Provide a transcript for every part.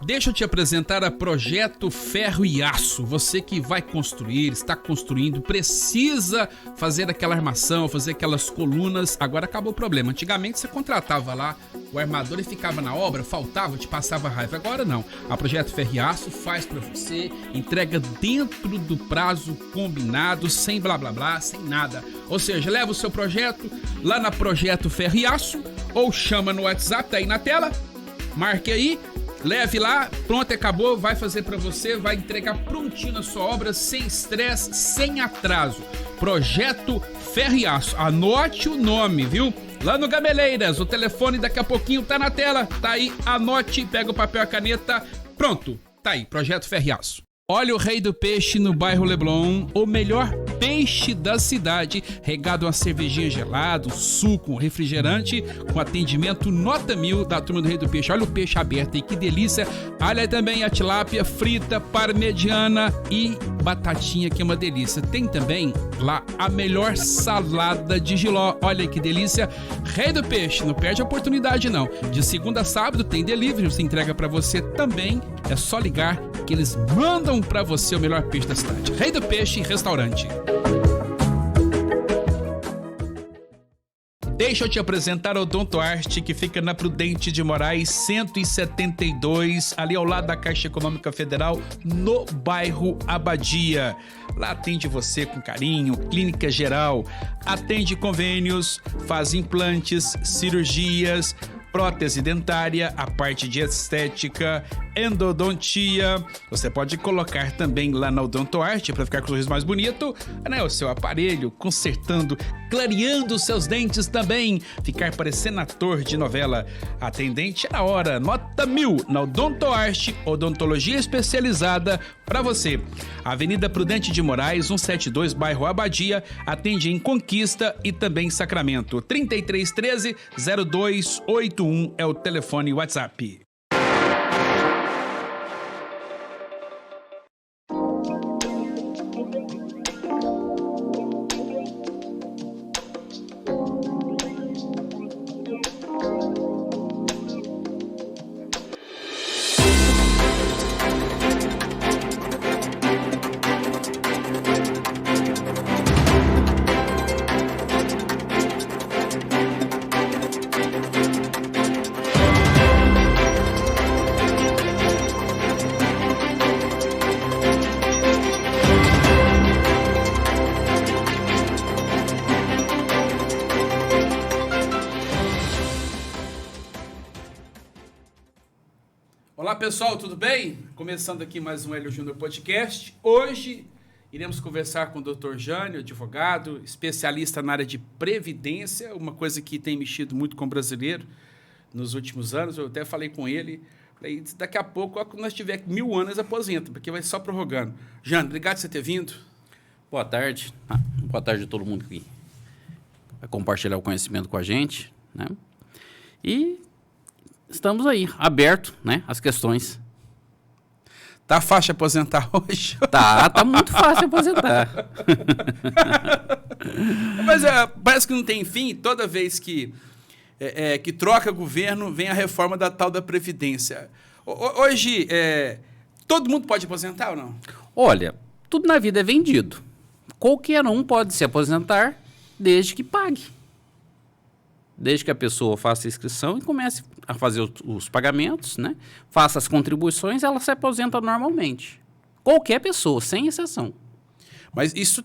Deixa eu te apresentar a Projeto Ferro e Aço. Você que vai construir, está construindo, precisa fazer aquela armação, fazer aquelas colunas. Agora acabou o problema. Antigamente você contratava lá o armador e ficava na obra, faltava, te passava raiva. Agora não. A Projeto Ferro e Aço faz para você, entrega dentro do prazo combinado, sem blá blá blá, sem nada. Ou seja, leva o seu projeto lá na Projeto Ferro e Aço ou chama no WhatsApp, tá aí na tela. Marque aí. Leve lá, pronto, acabou, vai fazer para você, vai entregar prontinho na sua obra, sem estresse, sem atraso. Projeto Ferro e Aço, anote o nome, viu? Lá no Gameleiras, o telefone daqui a pouquinho tá na tela, tá aí, anote, pega o papel e a caneta, pronto, tá aí, Projeto Ferro e Aço. Olha o Rei do Peixe no bairro Leblon, o melhor peixe da cidade, regado a cervejinha gelada, suco, refrigerante, com atendimento nota 1000 da turma do Rei do Peixe. Olha o peixe aberto aí, que delícia. Olha também a tilápia frita, parmegiana e batatinha, que é uma delícia. Tem também lá a melhor salada de jiló. Olha que delícia. Rei do Peixe, não perde a oportunidade não. De segunda a sábado tem delivery, você entrega para você também. É só ligar que eles mandam para você o melhor peixe da cidade. Rei do Peixe Restaurante. Deixa eu te apresentar o Odontoarte, que fica na Prudente de Moraes 172, ali ao lado da Caixa Econômica Federal, no bairro Abadia. Lá atende você com carinho, clínica geral, atende convênios, faz implantes, cirurgias, prótese dentária, a parte de estética, endodontia. Você pode colocar também lá na Odontoarte para ficar com o sorriso mais bonito, né? O seu aparelho, consertando, clareando os seus dentes também, ficar parecendo ator de novela. Atendente na hora, nota 1000 na Odontoarte, odontologia especializada para você. Avenida Prudente de Moraes, 172, bairro Abadia, atende em Conquista e também Sacramento. 3313-0281 é o telefone WhatsApp. Olá pessoal, tudo bem? Começando aqui mais um Hélio Júnior Podcast. Hoje iremos conversar com o Dr. Jânio, advogado, especialista na área de previdência, uma coisa que tem mexido muito com o brasileiro nos últimos anos. Eu até falei com ele, falei, daqui a pouco, quando nós tiver 1000 anos, aposenta, porque vai só prorrogando. Jânio, obrigado por você ter vindo. Boa tarde. Boa tarde a todo mundo que vai compartilhar o conhecimento com a gente, né? E estamos aí, aberto, né, às questões. Tá fácil aposentar hoje? Tá muito fácil aposentar. Mas parece que não tem fim. Toda vez que troca governo, vem a reforma da tal da Previdência. Hoje, todo mundo pode aposentar ou não? Olha, tudo na vida é vendido. Qualquer um pode se aposentar desde que pague. Desde que a pessoa faça a inscrição e comece a fazer os pagamentos, né? Faça as contribuições, ela se aposenta normalmente. Qualquer pessoa, sem exceção. Mas isso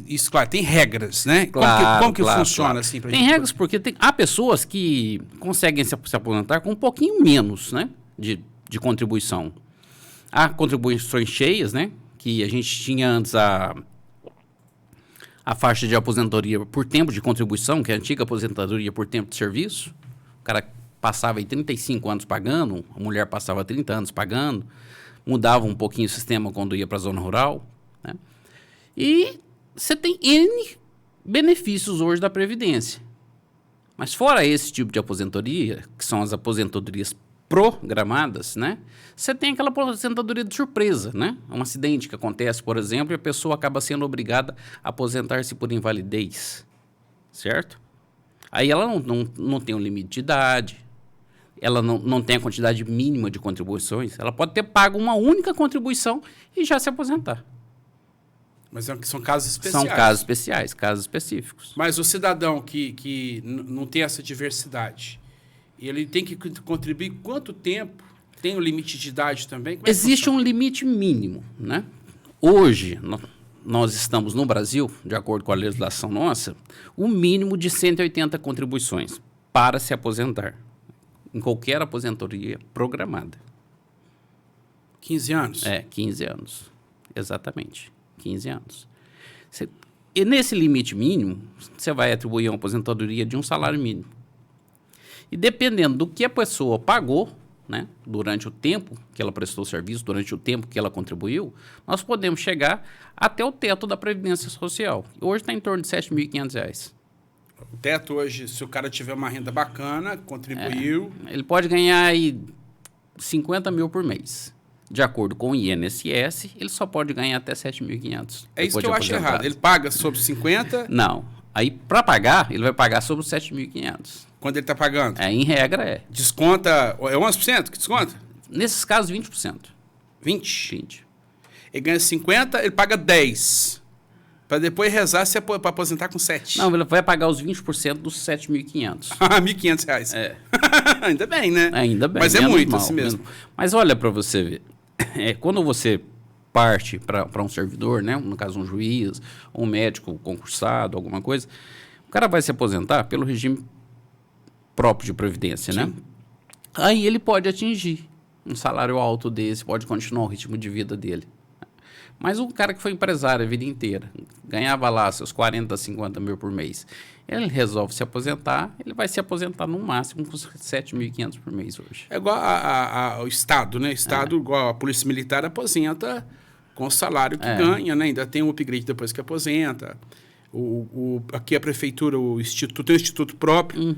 isso, claro, tem regras, né? Claro, como que funciona claro. assim? Tem regras porque há pessoas que conseguem se aposentar com um pouquinho menos, né, de contribuição. Há contribuições cheias, né? Que a gente tinha antes a faixa de aposentadoria por tempo de contribuição, que é a antiga aposentadoria por tempo de serviço. O cara passava aí 35 anos pagando, a mulher passava 30 anos pagando, mudava um pouquinho o sistema quando ia para a zona rural, né? E você tem N benefícios hoje da Previdência. Mas fora esse tipo de aposentadoria, que são as aposentadorias programadas, né? Você tem aquela aposentadoria de surpresa, né? Um acidente que acontece, por exemplo, e a pessoa acaba sendo obrigada a aposentar-se por invalidez, certo? Aí ela não tem um limite de idade, ela não tem a quantidade mínima de contribuições, ela pode ter pago uma única contribuição e já se aposentar. Mas são casos especiais. São casos especiais, casos específicos. Mas o cidadão que não tem essa diversidade, ele tem que contribuir quanto tempo? Tem um limite de idade também? Como Existe um limite mínimo, né? Hoje, nós estamos no Brasil, de acordo com a legislação nossa, o mínimo de 180 contribuições para se aposentar, em qualquer aposentadoria programada. 15 anos? 15 anos. Exatamente, 15 anos. E nesse limite mínimo, você vai atribuir uma aposentadoria de um salário mínimo. E dependendo do que a pessoa pagou, né, durante o tempo que ela prestou serviço, durante o tempo que ela contribuiu, nós podemos chegar até o teto da Previdência Social. Hoje está em torno de R$ 7.500. O teto hoje, se o cara tiver uma renda bacana, contribuiu... Ele pode ganhar aí 50 mil por mês. De acordo com o INSS, ele só pode ganhar até 7.500. É isso que eu acho errado. Ele paga sobre 50... Não. Aí, para pagar, ele vai pagar sobre os 7.500. Quando ele está pagando? Em regra, é. Desconta... É 11% que desconta? Nesses casos, 20%. 20? Ele ganha 50, ele paga 10. Para depois rezar para aposentar com 7. Não, ele vai pagar os 20% dos 7.500. Ah, R$ 1.500. Ainda bem, né? Ainda bem. Mas é muito assim mesmo. Mas olha para você ver. Quando você parte para um servidor, né? No caso, um juiz, um médico concursado, alguma coisa, o cara vai se aposentar pelo regime próprio de previdência, né? Aí ele pode atingir um salário alto desse, pode continuar o ritmo de vida dele. Mas um cara que foi empresário a vida inteira, ganhava lá seus 40, 50 mil por mês, ele resolve se aposentar, ele vai se aposentar no máximo com 7.500 por mês hoje. É igual ao Estado, né? O Estado, igual a Polícia Militar, aposenta com o salário que ganha, né? Ainda tem um upgrade depois que aposenta. Aqui a prefeitura, o instituto, tem um instituto próprio.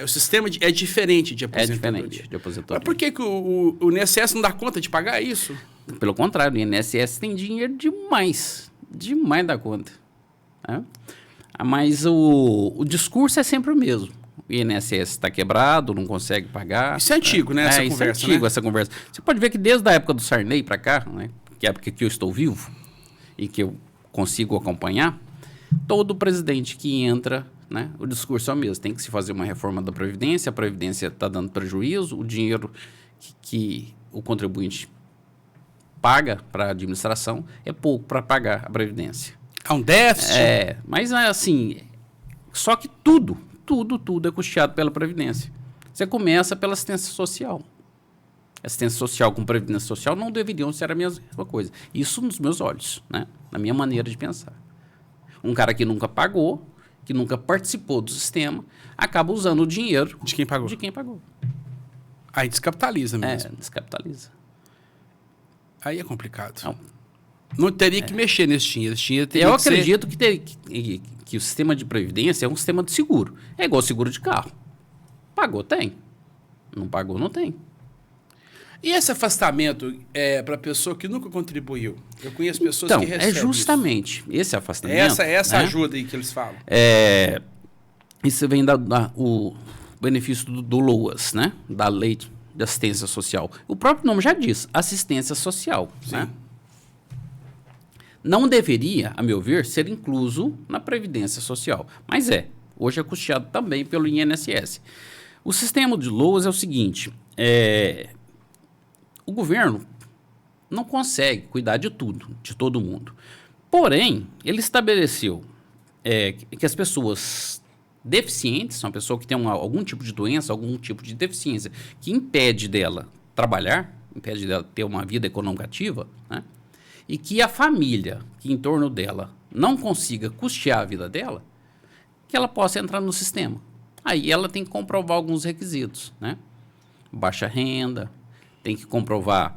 O sistema é diferente de aposentadoria. É diferente de aposentadoria. Mas por que o INSS não dá conta de pagar isso? Pelo contrário, o INSS tem dinheiro demais. Demais da conta. Né? Mas o discurso é sempre o mesmo. O INSS está quebrado, não consegue pagar. Isso é antigo, né? Essa conversa, isso é antigo, né? essa conversa. Você pode ver que desde a época do Sarney para cá, né? Que é a época que eu estou vivo e que eu consigo acompanhar, todo presidente que entra, né, o discurso é o mesmo. Tem que se fazer uma reforma da Previdência, a Previdência está dando prejuízo, o dinheiro que o contribuinte paga para a administração é pouco para pagar a Previdência. Há um déficit? Mas assim, só que tudo é custeado pela Previdência. Você começa pela assistência social. Assistência social com Previdência Social não deveriam ser a mesma coisa. Isso nos meus olhos, né, na minha maneira de pensar. Um cara que nunca pagou, que nunca participou do sistema, acaba usando o dinheiro... De quem pagou? De quem pagou. Aí descapitaliza mesmo. Descapitaliza. Aí é complicado. Não teria que mexer nesse dinheiro. Eu acredito que o sistema de previdência é um sistema de seguro. É igual seguro de carro. Pagou, tem. Não pagou, não tem. E esse afastamento para a pessoa que nunca contribuiu? Eu conheço pessoas que recebem justamente esse afastamento. Essa ajuda aí que eles falam. Isso vem o benefício do LOAS, né? Da Lei de Assistência Social. O próprio nome já diz, assistência social. Né? Não deveria, a meu ver, ser incluso na Previdência Social. Mas hoje é custeado também pelo INSS. O sistema de LOAS é o seguinte, o governo não consegue cuidar de tudo, de todo mundo. Porém, ele estabeleceu que as pessoas deficientes, uma pessoa que tem algum tipo de doença, algum tipo de deficiência, que impede dela trabalhar, impede dela ter uma vida econômica ativa, né? E que a família que em torno dela não consiga custear a vida dela, que ela possa entrar no sistema. Aí ela tem que comprovar alguns requisitos, né? Baixa renda, tem que comprovar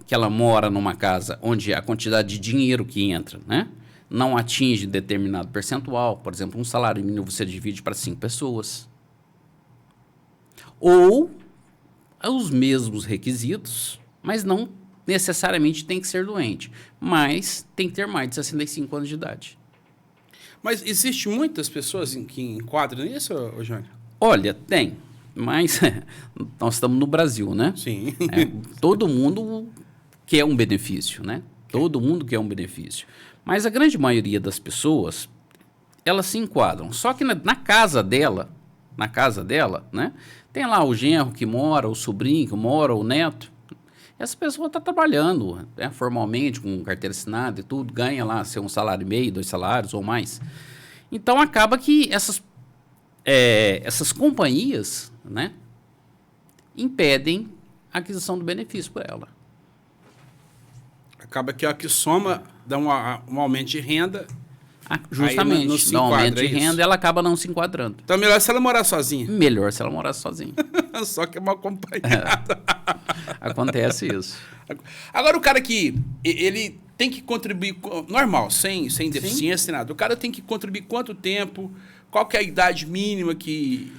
que ela mora numa casa onde a quantidade de dinheiro que entra, né, não atinge determinado percentual. Por exemplo, um salário mínimo você divide para 5 pessoas. Ou os mesmos requisitos, mas não necessariamente tem que ser doente, mas tem que ter mais de 65 anos de idade. Mas existe muitas pessoas que enquadram nisso, Jânio? Olha, tem. Mas nós estamos no Brasil, né? Sim. Todo mundo quer um benefício, né? Todo mundo quer um benefício. Mas a grande maioria das pessoas, elas se enquadram. Só que na casa dela, né? Tem lá o genro que mora, o sobrinho que mora, o neto. Essa pessoa está trabalhando, né, formalmente, com carteira assinada e tudo, ganha lá seu 1,5 salário, 2 salários ou mais. Então, acaba que essas companhias, né, impedem a aquisição do benefício para ela. Acaba que a que soma dá um aumento de renda. Justamente, não se dá um aumento enquadra, de é renda, isso? ela acaba não se enquadrando. Então é melhor se ela morar sozinha. Melhor se ela morasse sozinha. Só que é mal acompanhada. Acontece isso. Agora o cara que ele tem que contribuir normal, sem deficiência, sem nada. O cara tem que contribuir quanto tempo? Qual que é a idade mínima que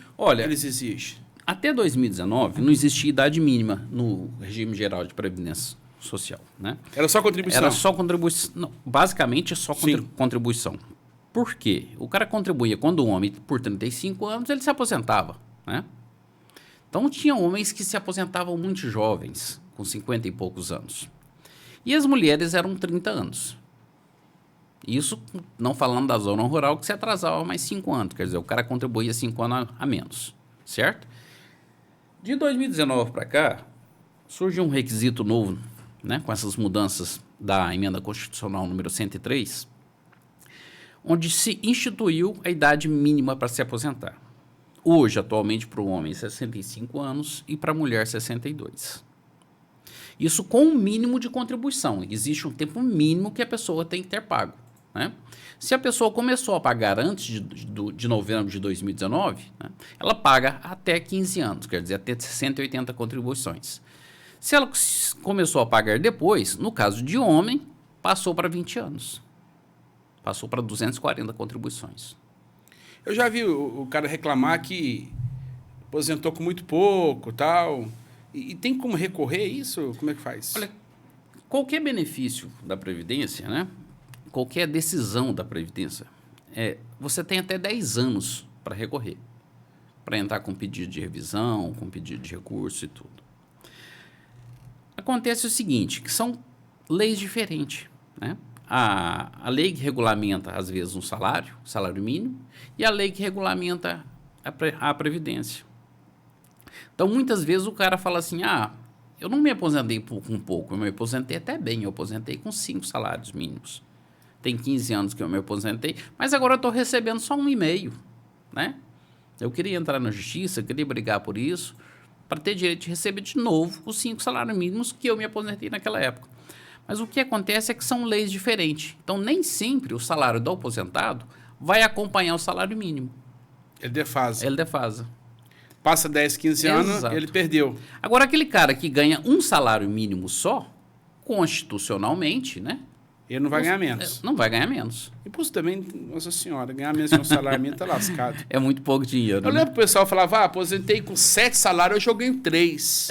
eles exigem? Até 2019 não existia idade mínima no regime geral de previdência social, né? Era só contribuição? Era só contribuição. Não, basicamente é só Sim. contribuição. Por quê? O cara contribuía quando o homem, por 35 anos, ele se aposentava, né? Então, tinha homens que se aposentavam muito jovens, com 50 e poucos anos. E as mulheres eram 30 anos. Isso não falando da zona rural, que se atrasava mais 5 anos. Quer dizer, o cara contribuía 5 anos a menos, certo? De 2019 para cá, surgiu um requisito novo, né, com essas mudanças da emenda constitucional número 103, onde se instituiu a idade mínima para se aposentar. Hoje, atualmente, para o homem, 65 anos e para a mulher, 62. Isso com um mínimo de contribuição. Existe um tempo mínimo que a pessoa tem que ter pago, né? Se a pessoa começou a pagar antes de novembro de 2019, né, ela paga até 15 anos, quer dizer, até 180 contribuições. Se ela começou a pagar depois, no caso de homem, passou para 20 anos. Passou para 240 contribuições. Eu já vi o cara reclamar que aposentou com muito pouco e tal. E tem como recorrer isso? Como é que faz? Olha, qualquer benefício da Previdência, né? Qualquer decisão da Previdência, você tem até 10 anos para recorrer. Para entrar com pedido de revisão, com pedido de recurso e tudo. Acontece o seguinte, que são leis diferentes, né? A lei que regulamenta, às vezes, um salário mínimo, e a lei que regulamenta a Previdência. Então, muitas vezes, o cara fala assim, eu não me aposentei com pouco, eu me aposentei até bem, eu aposentei com 5 salários mínimos. Tem 15 anos que eu me aposentei, mas agora eu estou recebendo só 1,5, né? Eu queria entrar na justiça, eu queria brigar por isso, para ter direito de receber de novo os 5 salários mínimos que eu me aposentei naquela época. Mas o que acontece é que são leis diferentes. Então, nem sempre o salário do aposentado vai acompanhar o salário mínimo. Ele defasa. Ele defasa. Passa 10, 15 anos, Exato. ele perdeu. Agora, aquele cara que ganha um salário mínimo só, constitucionalmente, né? Ele não vai ganhar menos. Não vai ganhar menos. Imposto também, nossa senhora, ganhar menos que um salário mínimo tá lascado. É muito pouco dinheiro. Eu né? lembro que o pessoal falava, aposentei com 7 salários, hoje eu ganho 3.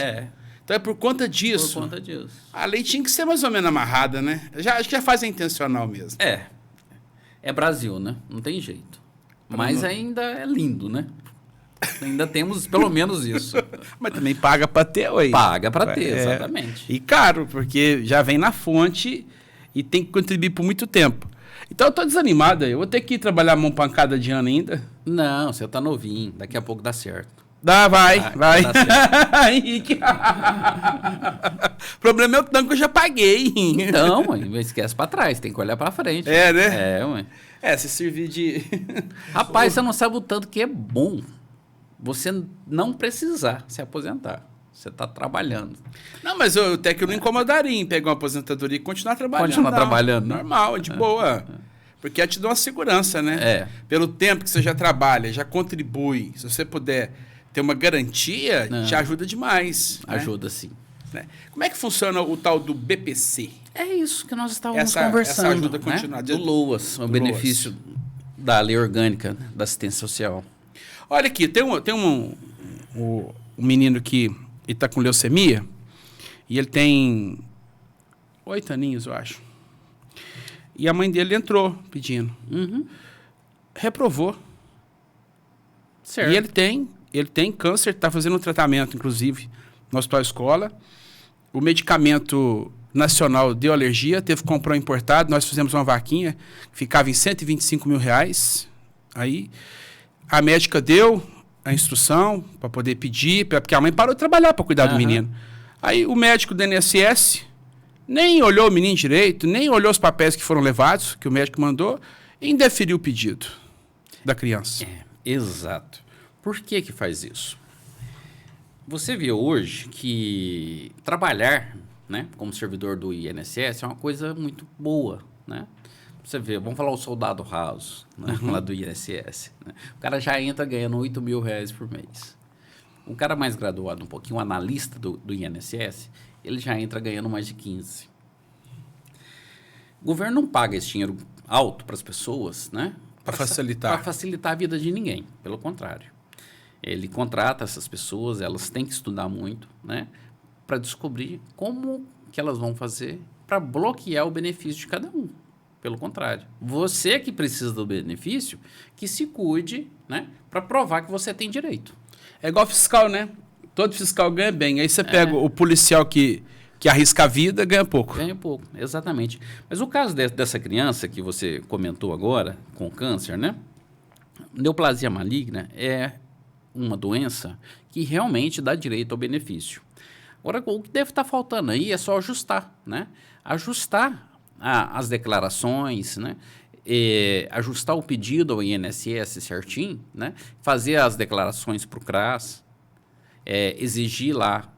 Então é por conta disso. Por conta disso. A lei tinha que ser mais ou menos amarrada, né? Acho que já faz intencional mesmo. É Brasil, né? Não tem jeito. Mas ainda é lindo, né? Ainda temos pelo menos isso. Mas também paga para ter, ué. Paga para ter, exatamente. E caro, porque já vem na fonte e tem que contribuir por muito tempo. Então eu tô desanimado aí. Eu vou ter que ir trabalhar mão pancada de ano ainda. Não, você tá novinho. Daqui a pouco dá certo. Vai. Dá certo. Henrique. O problema é o tanto que eu já paguei. Então, mãe, não esquece pra trás, tem que olhar pra frente. Né? Mãe. Se servir de... Rapaz, você não sabe o tanto que é bom você não precisar se aposentar. Você tá trabalhando. Não, mas eu até que eu não incomodaria em pegar uma aposentadoria e continuar trabalhando. Continuar trabalhando, né? Normal, de boa. Porque ela te dá uma segurança, né? Pelo tempo que você já trabalha, já contribui. Se você puder ter uma garantia, te ajuda demais. Ajuda, sim. Né? Como é que funciona o tal do BPC? É isso que nós estávamos conversando. Essa ajuda continuada. Do LOAS, o benefício da lei orgânica da assistência social. Olha aqui, tem um menino que está com leucemia e ele tem 8 aninhos, eu acho. E a mãe dele entrou pedindo. Reprovou. Certo. E ele tem ele tem câncer, está fazendo um tratamento, inclusive, no Hospital Escola. O medicamento nacional deu alergia, teve que comprar um importado. Nós fizemos uma vaquinha, ficava em R$125 mil. Aí a médica deu a instrução para poder pedir, porque a mãe parou de trabalhar para cuidar do menino. Aí o médico do INSS nem olhou o menino direito, nem olhou os papéis que foram levados, que o médico mandou, e indeferiu o pedido da criança. Exato. Por que faz isso? Você vê hoje que trabalhar, né, como servidor do INSS é uma coisa muito boa, né? Você vê, vamos falar o soldado raso, né, lá do INSS. Né? O cara já entra ganhando R$8 mil por mês. Um cara mais graduado um pouquinho, um analista do INSS, ele já entra ganhando mais de 15. O governo não paga esse dinheiro alto para as pessoas, né? Para facilitar. Para facilitar a vida de ninguém, pelo contrário. Ele contrata essas pessoas, elas têm que estudar muito, né? Para descobrir como que elas vão fazer para bloquear o benefício de cada um. Pelo contrário. Você que precisa do benefício, que se cuide, né? Para provar que você tem direito. É igual fiscal, né? Todo fiscal ganha bem. Aí você pega o policial que arrisca a vida, ganha pouco. Ganha pouco, exatamente. Mas o caso dessa criança que você comentou agora, com câncer, né? Neoplasia maligna é uma doença que realmente dá direito ao benefício. Agora, o que deve estar faltando aí é só ajustar, né? Ajustar as declarações, né? Ajustar o pedido ao INSS certinho, né? Fazer as declarações para o CRAS, exigir lá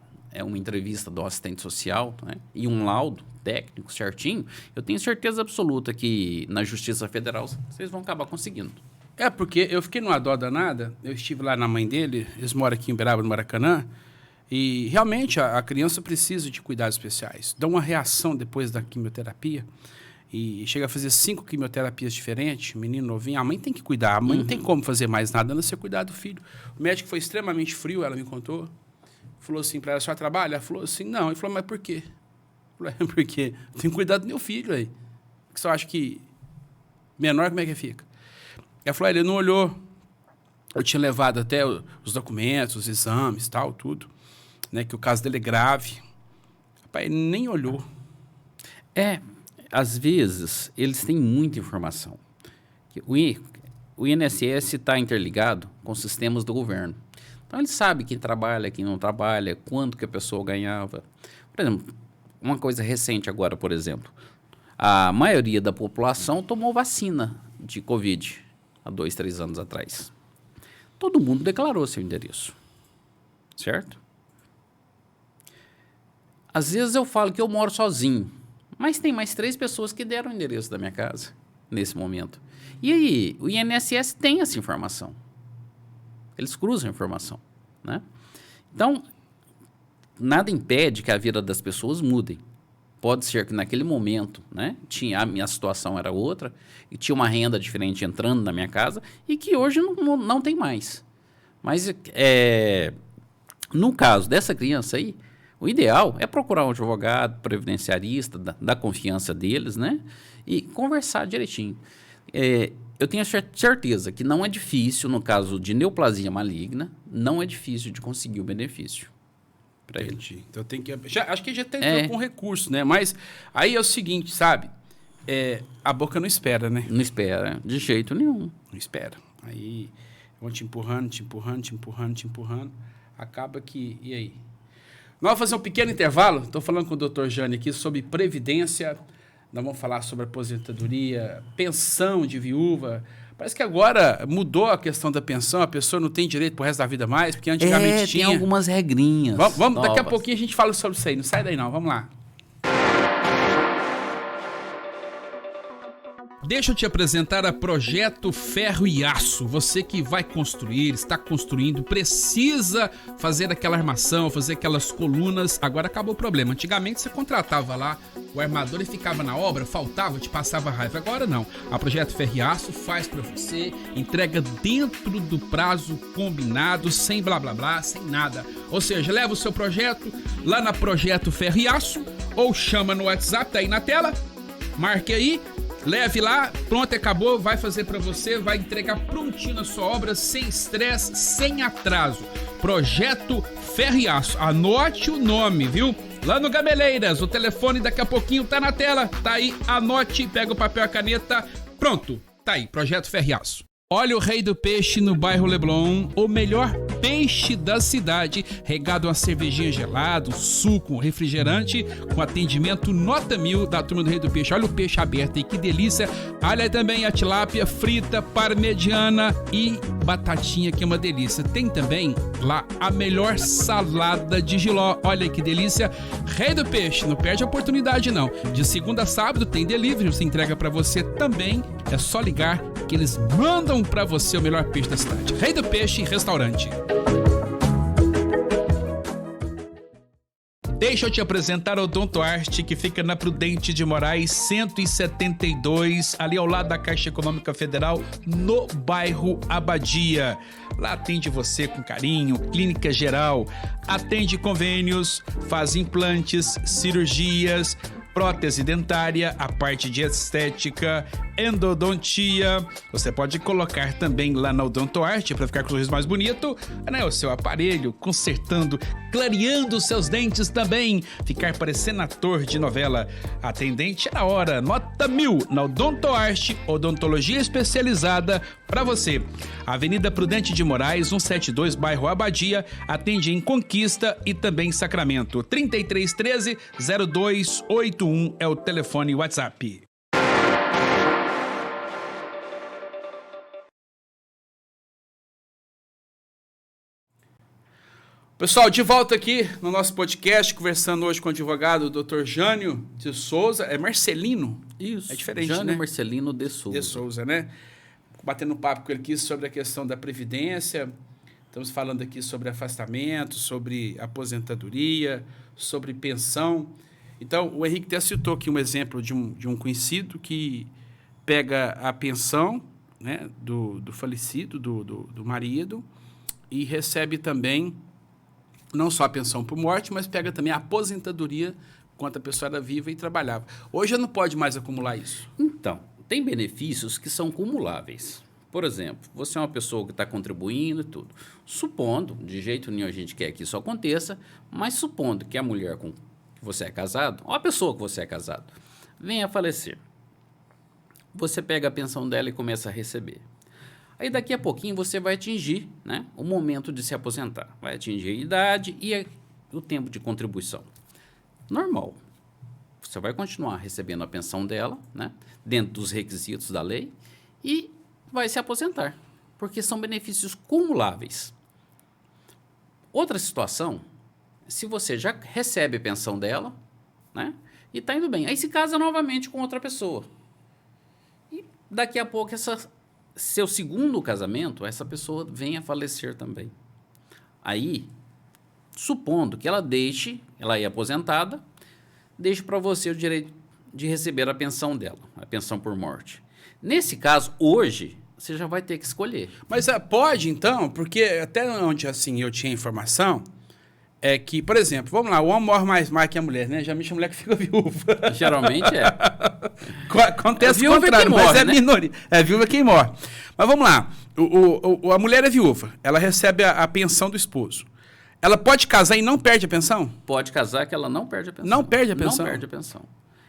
uma entrevista do assistente social, né? E um laudo técnico certinho. Eu tenho certeza absoluta que na Justiça Federal vocês vão acabar conseguindo. Porque eu fiquei numa dó danada, eu estive lá na mãe dele, eles moram aqui em Uberaba, no Maracanã, e realmente a criança precisa de cuidados especiais. Dá uma reação depois da quimioterapia e chega a fazer 5 quimioterapias diferentes, menino novinho, a mãe tem que cuidar, a mãe não tem como fazer mais nada, a não ser cuidar do filho. O médico foi extremamente frio, ela me contou, falou assim para ela, a senhora trabalha? Ela falou assim, não. Ele falou, mas por quê? Eu falei, porque eu tenho que cuidar do meu filho aí. Porque você acha que menor, como é que fica? Ela falou, ele não olhou, eu tinha levado até os documentos, os exames, tal, tudo, né, que o caso dele é grave. Rapaz, ele nem olhou. Às vezes, eles têm muita informação. O INSS está interligado com os sistemas do governo. Então, ele sabe quem trabalha, quem não trabalha, quanto que a pessoa ganhava. Por exemplo, uma coisa recente agora, por exemplo, a maioria da população tomou vacina de Covid há 2, 3 anos atrás. Todo mundo declarou seu endereço, certo? Às vezes eu falo que eu moro sozinho, mas tem mais 3 pessoas que deram o endereço da minha casa nesse momento. E aí, o INSS tem essa informação. Eles cruzam a informação, né? Então, nada impede que a vida das pessoas mudem. Pode ser que naquele momento, né, a minha situação era outra, e tinha uma renda diferente entrando na minha casa, e que hoje não tem mais. Mas, no caso dessa criança aí, o ideal é procurar um advogado, previdenciarista, da confiança deles, né? E conversar direitinho. Eu tenho certeza que não é difícil, no caso de neoplasia maligna, não é difícil de conseguir o benefício para ele. Então tem que... acho que já tem com recurso, né? Mas aí é o seguinte, sabe? A boca não espera, né? Não espera, de jeito nenhum. Não espera. Aí vão te empurrando. Acaba que... E aí? Nós vamos fazer um pequeno intervalo. Estou falando com o Dr. Jânio aqui sobre previdência. Nós vamos falar sobre aposentadoria, pensão de viúva. Parece que agora mudou a questão da pensão. A pessoa não tem direito pro resto da vida mais, porque antigamente tinha. Tem algumas regrinhas. Vamos daqui a pouquinho a gente fala sobre isso aí. Não sai daí não, vamos lá. Deixa eu te apresentar a Projeto Ferro e Aço. Você que vai construir, está construindo, precisa fazer aquela armação, fazer aquelas colunas. Agora acabou o problema. Antigamente você contratava lá o armador e ficava na obra, faltava, te passava raiva. Agora não. A Projeto Ferro e Aço faz para você, entrega dentro do prazo combinado, sem blá blá blá, sem nada. Ou seja, leva o seu projeto lá na Projeto Ferro e Aço ou chama no WhatsApp, tá aí na tela, marque aí. Leve lá, pronto, acabou, vai fazer pra você, vai entregar prontinho na sua obra, sem estresse, sem atraso. Projeto Ferro e Aço. Anote o nome, viu? Lá no Gameleiras, o telefone daqui a pouquinho tá na tela, tá aí, anote, pega o papel e a caneta, pronto, tá aí, Projeto Ferro e Aço. Olha o Rei do Peixe no bairro Leblon, o melhor peixe da cidade, regado a uma cervejinha gelada, um suco, um refrigerante, com atendimento nota 1000 da turma do Rei do Peixe. Olha o peixe aberto aí, que delícia. Olha também a tilápia frita, parmegiana e batatinha, que é uma delícia. Tem também lá a melhor salada de jiló. Olha que delícia. Rei do Peixe, não perde a oportunidade não. De segunda a sábado tem delivery, se entrega pra você também. É só ligar que eles mandam pra você o melhor peixe da cidade. Rei do Peixe Restaurante. Deixa eu te apresentar o Odontoarte, que fica na Prudente de Moraes 172, ali ao lado da Caixa Econômica Federal, no bairro Abadia. Lá atende você com carinho, clínica geral, atende convênios, faz implantes, cirurgias, prótese dentária, a parte de estética, endodontia. Você pode colocar também lá na Odontoarte para ficar com o sorriso mais bonito, né? O seu aparelho, consertando, clareando os seus dentes também, ficar parecendo ator de novela. Atendente na hora, nota 1000 na Odontoarte, odontologia especializada para você. Avenida Prudente de Moraes, 172, bairro Abadia, atende em Conquista e também Sacramento. 3313-0281 é o telefone WhatsApp. Pessoal, de volta aqui no nosso podcast, conversando hoje com o advogado Dr. Jânio de Souza. É Marcelino? Isso. É diferente, Jânio né? Marcelino de Souza. De Souza, né? Batendo um papo com ele aqui sobre a questão da Previdência. Estamos falando aqui sobre afastamento, sobre aposentadoria, sobre pensão. Então, o Henrique até citou aqui um exemplo de um conhecido que pega a pensão, né, do falecido, do marido, e recebe também não só a pensão por morte, mas pega também a aposentadoria enquanto a pessoa era viva e trabalhava. Hoje já não pode mais acumular isso. Então, tem benefícios que são cumuláveis. Por exemplo, você é uma pessoa que está contribuindo e tudo. Supondo, de jeito nenhum a gente quer que isso aconteça, mas supondo que a mulher com que você é casado, ou a pessoa que você é casado, venha a falecer. Você pega a pensão dela e começa a receber. Aí daqui a pouquinho você vai atingir, né, o momento de se aposentar. Vai atingir a idade e o tempo de contribuição. Normal. Você vai continuar recebendo a pensão dela, né, dentro dos requisitos da lei, e vai se aposentar, porque são benefícios cumuláveis. Outra situação, se você já recebe a pensão dela, né, e está indo bem, aí se casa novamente com outra pessoa. E daqui a pouco seu segundo casamento, essa pessoa vem a falecer também. Aí, supondo que ela é aposentada, deixe para você o direito de receber a pensão dela, a pensão por morte. Nesse caso, hoje, você já vai ter que escolher. Mas pode, então, porque até onde assim, eu tinha informação, é que, por exemplo, vamos lá, o homem morre mais que a mulher, né? Geralmente a mulher que fica viúva. Geralmente é. Acontece o contrário, morre, mas é né? minoria. É viúva quem morre. Mas vamos lá, a mulher é viúva, ela recebe a pensão do esposo. Ela pode casar e não perde a pensão? Pode casar que ela não perde a pensão. Não perde a pensão? Não perde a pensão.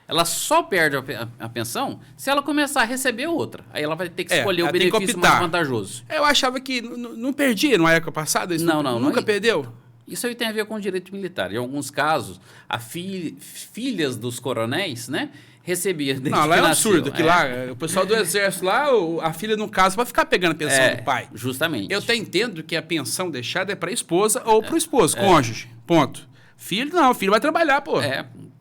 Ela só perde a pensão se ela começar a receber outra. Aí ela vai ter que escolher o benefício mais vantajojo. Eu achava que não perdia na época passada? Isso nunca perdeu? Isso aí tem a ver com o direito militar. Em alguns casos, filhas dos coronéis, né, recebiam... Não, lá é um absurdo. Que lá, o pessoal do exército lá, a filha no caso, vai ficar pegando a pensão do pai. Justamente. Eu até entendo que a pensão deixada é para a esposa ou para o esposo, cônjuge. Ponto. Filho, não. Filho vai trabalhar, pô.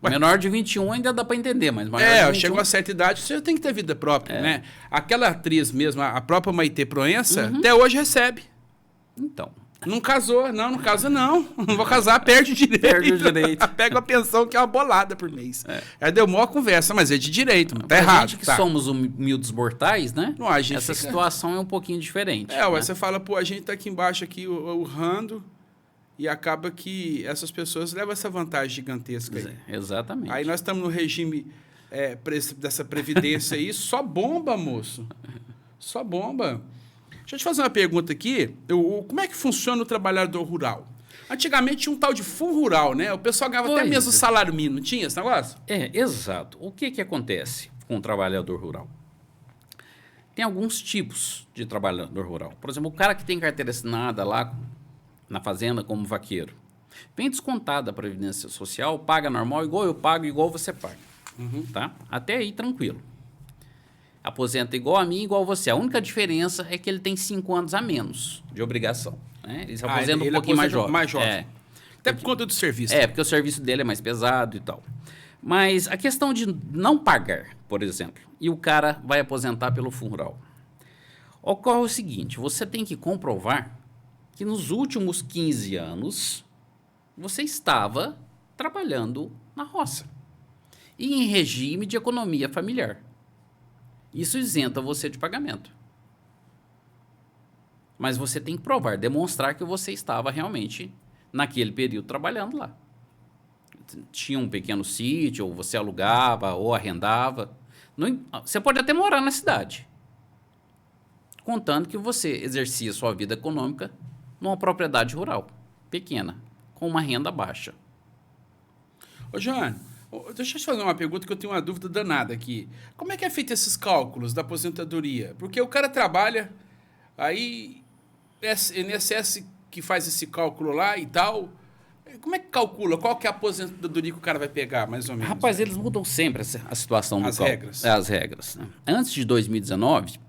Menor de 21 ainda dá para entender, mas maior de 21... chegou a certa idade, você tem que ter vida própria, né? Aquela atriz mesmo, a própria Maitê Proença, até hoje recebe. Então... Não casou, não casa não. Não vou casar, perde o direito. Perde o direito. Pega a pensão que é uma bolada por mês. Aí deu maior conversa, mas é de direito, tá errado. A gente que somos humildes mortais, né? Não, essa situação é um pouquinho diferente. Né? Você fala, pô, a gente tá aqui embaixo aqui urrando e acaba que essas pessoas levam essa vantagem gigantesca aí. Exatamente. Aí nós estamos no regime dessa previdência aí, só bomba, moço. Só bomba. Deixa eu te fazer uma pergunta aqui. Como é que funciona o trabalhador rural? Antigamente tinha um tal de fundo rural, né? O pessoal ganhava até mesmo salário mínimo. Não tinha esse negócio? Exato. O que acontece com o trabalhador rural? Tem alguns tipos de trabalhador rural. Por exemplo, o cara que tem carteira assinada lá na fazenda como vaqueiro. Vem descontada a Previdência Social, paga normal, igual eu pago, igual você paga. Tá? Até aí, tranquilo. Aposenta igual a mim, igual você. A única diferença é que ele tem 5 anos a menos de obrigação. Né? Ele se aposenta um pouquinho mais jovem. Até por conta do serviço. Porque o serviço dele é mais pesado e tal. Mas a questão de não pagar, por exemplo, e o cara vai aposentar pelo fundo rural. Ocorre o seguinte, você tem que comprovar que nos últimos 15 anos você estava trabalhando na roça e em regime de economia familiar. Isso isenta você de pagamento. Mas você tem que provar, demonstrar que você estava realmente naquele período trabalhando lá. Tinha um pequeno sítio, ou você alugava, ou arrendava. Você pode até morar na cidade, contando que você exercia sua vida econômica numa propriedade rural, pequena, com uma renda baixa. Ô, João, deixa eu te fazer uma pergunta que eu tenho uma dúvida danada aqui. Como é que é feito esses cálculos da aposentadoria? Porque o cara trabalha, aí INSS que faz esse cálculo lá e tal. Como é que calcula? Qual que é a aposentadoria que o cara vai pegar, mais ou menos? Rapaz, eles mudam sempre a situação do cálculo. Regras. As regras. Né? Antes de 2019,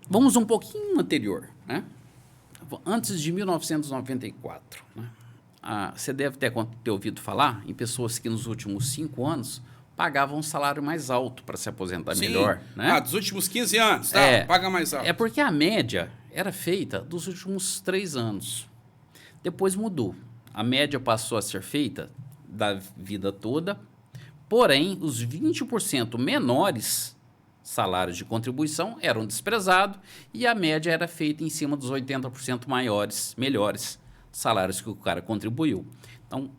vamos um pouquinho anterior, né? Antes de 1994, né? Você deve ter ouvido falar em pessoas que nos últimos 5 anos pagavam um salário mais alto para se aposentar melhor. Né? Dos últimos 15 anos, tá? Paga mais alto. É porque a média era feita dos últimos 3 anos. Depois mudou. A média passou a ser feita da vida toda, porém, os 20% menores salários de contribuição eram desprezados e a média era feita em cima dos 80% melhores salários que o cara contribuiu. Então,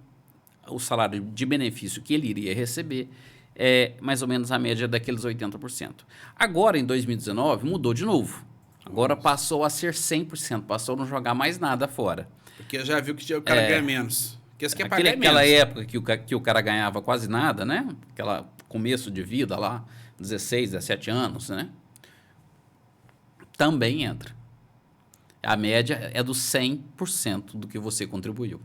o salário de benefício que ele iria receber é mais ou menos a média daqueles 80%. Agora, em 2019, mudou de novo. Agora passou a ser 100%, passou a não jogar mais nada fora. Porque já viu que o cara ganha menos. Porque você quer pagar menos. Aquela época que o cara ganhava quase nada, né? Aquela começo de vida lá, 16, 17 anos, né? Também entra. A média é dos 100% do que você contribuiu.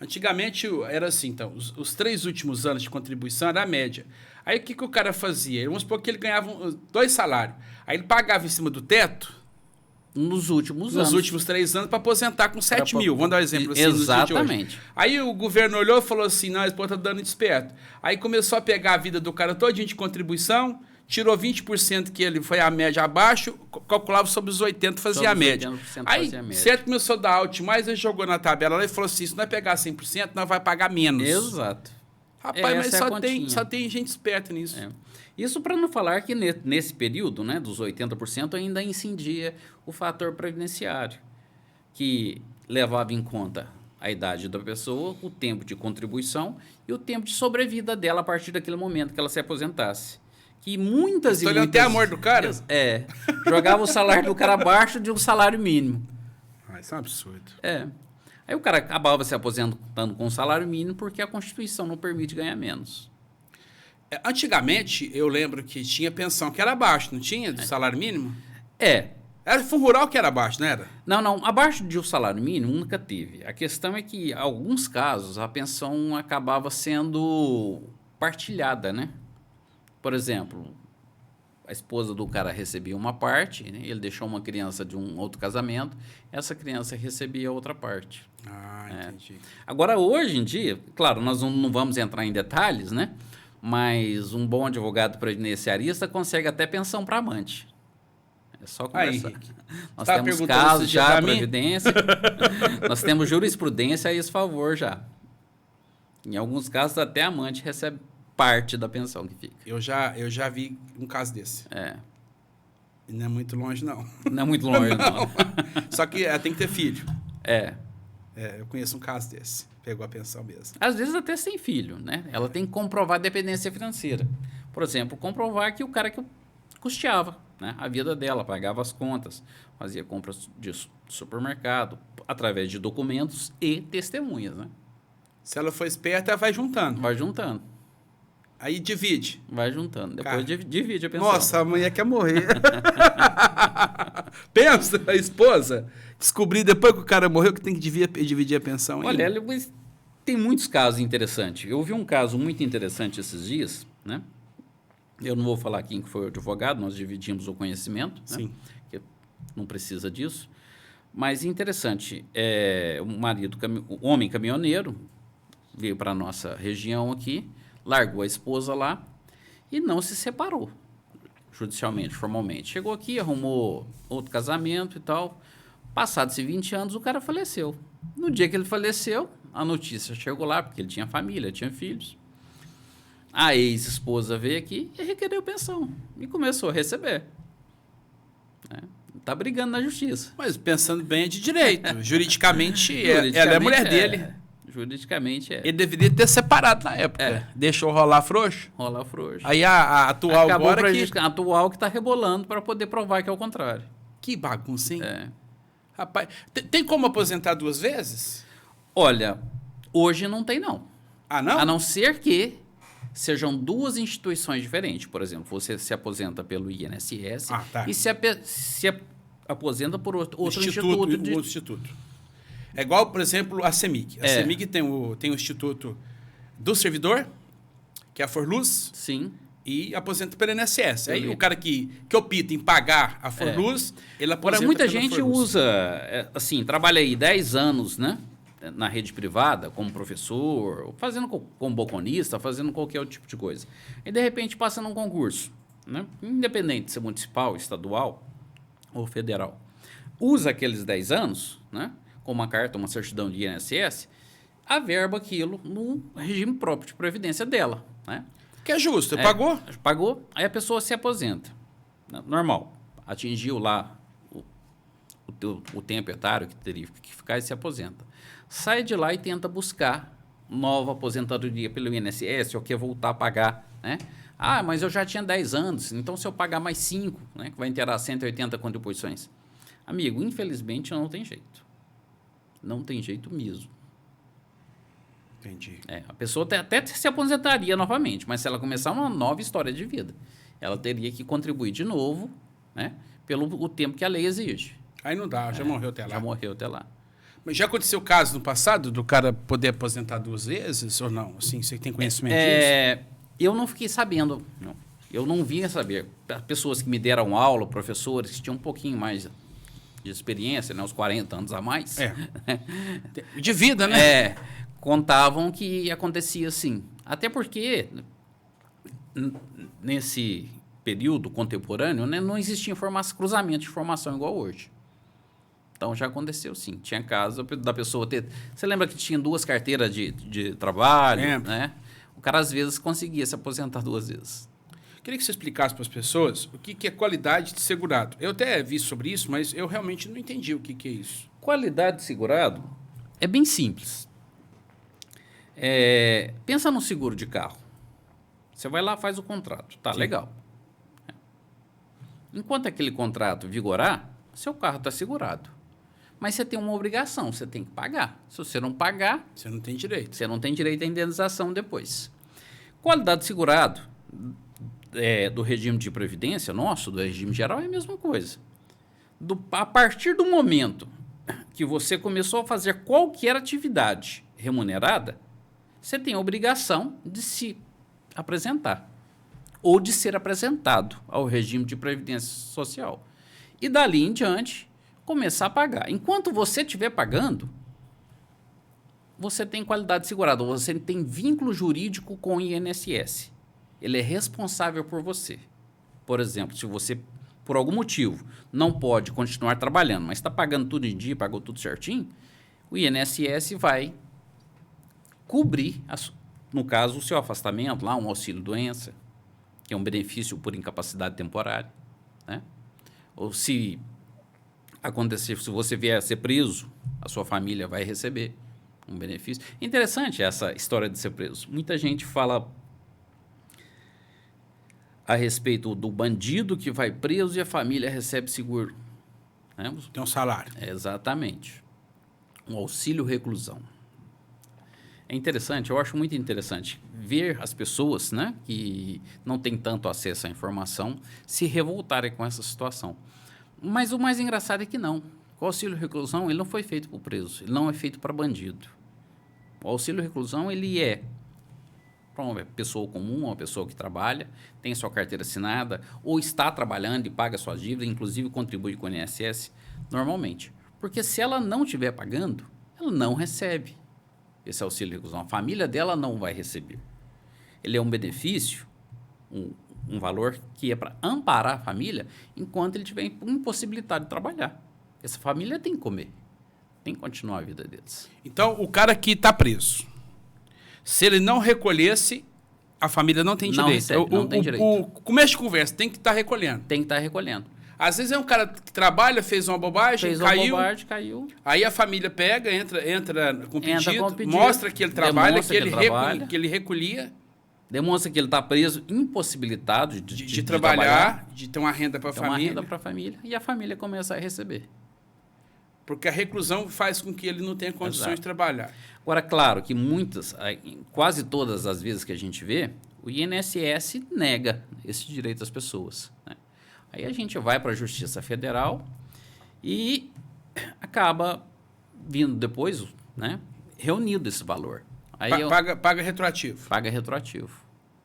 Antigamente era assim, então, os 3 últimos anos de contribuição era a média. Aí o que o cara fazia? Vamos supor que ele ganhava 2 salários. Aí ele pagava em cima do teto nos últimos anos. Nos últimos 3 anos para aposentar com 7 mil. Vamos dar um exemplo assim. Exatamente. Aí o governo olhou e falou assim, não, esse povo tá dando desperto. Aí começou a pegar a vida do cara todinho de contribuição, tirou 20% que ele foi a média abaixo, calculava sobre os 80%, fazia a média. Aí, certo, começou a dar out mais, ele jogou na tabela lá e falou assim, se não é pegar 100%, nós vai pagar menos. Exato. Rapaz, mas só tem gente esperta nisso. Isso para não falar que nesse período, né, dos 80%, ainda incidia o fator previdenciário, que levava em conta a idade da pessoa, o tempo de contribuição e o tempo de sobrevida dela a partir daquele momento que ela se aposentasse. Que muitas e muitas... até a morte do cara? Jogava o salário do cara abaixo de um salário mínimo. Isso é um absurdo. Aí o cara acabava se aposentando com um salário mínimo porque a Constituição não permite ganhar menos. Antigamente, eu lembro que tinha pensão que era abaixo, não tinha? Do salário mínimo? Era fundo rural que era abaixo, não era? Não. Abaixo de um salário mínimo nunca teve. A questão é que, em alguns casos, a pensão acabava sendo partilhada, né? Por exemplo, a esposa do cara recebia uma parte, né? Ele deixou uma criança de um outro casamento, essa criança recebia outra parte. Entendi. Agora, hoje em dia, claro, nós não vamos entrar em detalhes, né? Mas um bom advogado previdenciarista consegue até pensão para amante. É só conversar. Nós temos casos já, previdência. Nós temos jurisprudência a esse favor já. Em alguns casos, até a amante recebe parte da pensão que fica. Eu já vi um caso desse. E não é muito longe, não. Não é muito longe, não. Só que tem que ter filho. Eu conheço um caso desse. Pegou a pensão mesmo. Às vezes até sem filho, né? Ela tem que comprovar a dependência financeira. Por exemplo, comprovar que o cara que custeava, né, a vida dela, pagava as contas, fazia compras de supermercado, através de documentos e testemunhas, né? Se ela for esperta, ela vai juntando. Vai juntando. Aí divide. Vai juntando. Depois Cara, divide a pensão. Nossa, a mulher quer morrer. Pensa, a esposa, descobrir depois que o cara morreu que tem que dividir a pensão. Olha, tem muitos casos interessantes. Eu vi um caso muito interessante esses dias, né? Eu não vou falar quem que foi o advogado, nós dividimos o conhecimento. Sim. Né? Que não precisa disso. Mas interessante, o homem caminhoneiro veio para a nossa região aqui, largou a esposa lá e não se separou judicialmente, formalmente. Chegou aqui, arrumou outro casamento e tal. Passados 20 anos, o cara faleceu. No dia que ele faleceu, a notícia chegou lá, porque ele tinha família, tinha filhos. A ex-esposa veio aqui e requereu pensão. E começou a receber. Está brigando na justiça. Mas pensando bem, é de direito. Juridicamente, ela é a mulher dele. Juridicamente é. Ele deveria ter separado na época. Deixou rolar frouxo. Rola frouxo. Aí a atual Acabou agora a atual que está rebolando para poder provar que é o contrário. Que bagunça, hein? É. Rapaz, tem como aposentar 2 vezes? Olha, hoje não tem não. Ah, não? A não ser que sejam 2 instituições diferentes. Por exemplo, você se aposenta pelo INSS tá. e se aposenta por outro instituto. Outro instituto. É igual, por exemplo, a CEMIG. A CEMIG tem o Instituto do Servidor, que é a Forluz, Sim. e aposenta pelo INSS. Aí o cara que opta em pagar a Forluz, ele aposenta Agora, muita pela gente Forluz. usa, trabalha aí 10 anos, né? Na rede privada, como professor, fazendo como balconista, fazendo qualquer tipo de coisa. E, de repente, passa num concurso, né? Independente de ser municipal, estadual ou federal. Usa aqueles 10 anos, né? Com uma carta, uma certidão de INSS, averba aquilo no regime próprio de previdência dela, né? Que é justo, pagou? Pagou, aí a pessoa se aposenta. Normal. Atingiu lá o tempo etário que teria que ficar e se aposenta. Sai de lá e tenta buscar nova aposentadoria pelo INSS ou quer voltar a pagar, né? Ah, mas eu já tinha 10 anos, então se eu pagar mais 5, né, que vai inteirar 180 contribuições. Amigo, infelizmente não tem jeito. Não tem jeito mesmo. Entendi. A pessoa até se aposentaria novamente, mas se ela começar uma nova história de vida, ela teria que contribuir de novo, né, pelo tempo que a lei exige. Aí não dá, já morreu até lá. Já morreu até lá. Mas já aconteceu o caso no passado do cara poder aposentar 2 vezes ou não? Assim, você tem conhecimento disso? Eu não fiquei sabendo. Não. Eu não vinha saber. Pessoas que me deram aula, professores que tinham um pouquinho mais de experiência, né, uns 40 anos a mais. De vida, né? Contavam que acontecia assim. Até porque, nesse período contemporâneo, né, não existia cruzamento de informação igual hoje. Então, já aconteceu, sim. Tinha caso da pessoa ter... Você lembra que tinha 2 carteiras de trabalho? Lembro. Né? O cara, às vezes, conseguia se aposentar 2 vezes. Queria que você explicasse para as pessoas o que é qualidade de segurado. Eu até vi sobre isso, mas eu realmente não entendi o que é isso. Qualidade de segurado é bem simples. Pensa no seguro de carro. Você vai lá, faz o contrato. Tá, Sim. legal. Enquanto aquele contrato vigorar, seu carro está segurado. Mas você tem uma obrigação, você tem que pagar. Se você não pagar, Você não tem direito. você não tem direito à indenização depois. Qualidade de segurado do regime de previdência nosso, do regime geral, é a mesma coisa. A partir do momento que você começou a fazer qualquer atividade remunerada, você tem a obrigação de se apresentar ou de ser apresentado ao regime de previdência social. E dali em diante, começar a pagar. Enquanto você estiver pagando, você tem qualidade de segurado, você tem vínculo jurídico com o INSS. Ele é responsável por você. Por exemplo, se você, por algum motivo, não pode continuar trabalhando, mas está pagando tudo em dia, pagou tudo certinho, o INSS vai cobrir, no caso, o seu afastamento, lá um auxílio-doença, que é um benefício por incapacidade temporária, né? Ou se acontecer, se você vier a ser preso, a sua família vai receber um benefício. Interessante essa história de ser preso. Muita gente fala a respeito do bandido que vai preso e a família recebe seguro. Né? Tem um salário. Exatamente. Um auxílio reclusão. É interessante, eu acho muito interessante ver as pessoas, né, que não têm tanto acesso à informação se revoltarem com essa situação. Mas o mais engraçado é que não. O auxílio reclusão ele não foi feito para o preso, ele não é feito para bandido. O auxílio reclusão ele é para uma pessoa comum, uma pessoa que trabalha, tem sua carteira assinada, ou está trabalhando e paga suas dívidas, inclusive contribui com o INSS normalmente. Porque se ela não estiver pagando, ela não recebe esse auxílio reclusão. A família dela não vai receber. Ele é um benefício, um valor que é para amparar a família enquanto ele estiver impossibilitado de trabalhar. Essa família tem que comer, tem que continuar a vida deles. Então, o cara que está preso, se ele não recolhesse, a família não tem direito. Recebe, não tem direito. O começo de conversa tem que estar recolhendo. Tem que estar recolhendo. Às vezes é um cara que trabalha, fez uma bobagem, caiu. Aí a família pega, entra com pedido, mostra que ele trabalha, que ele recolhia. Demonstra que ele está preso, impossibilitado de trabalhar, de ter uma renda para a família. Uma renda para a família, e a família começa a receber. Porque a reclusão faz com que ele não tenha condições de trabalhar. Agora, claro que quase todas as vezes que a gente vê, o INSS nega esse direito às pessoas, né? Aí a gente vai para a Justiça Federal e acaba vindo depois, né, reunido esse valor. Aí paga retroativo. Paga retroativo.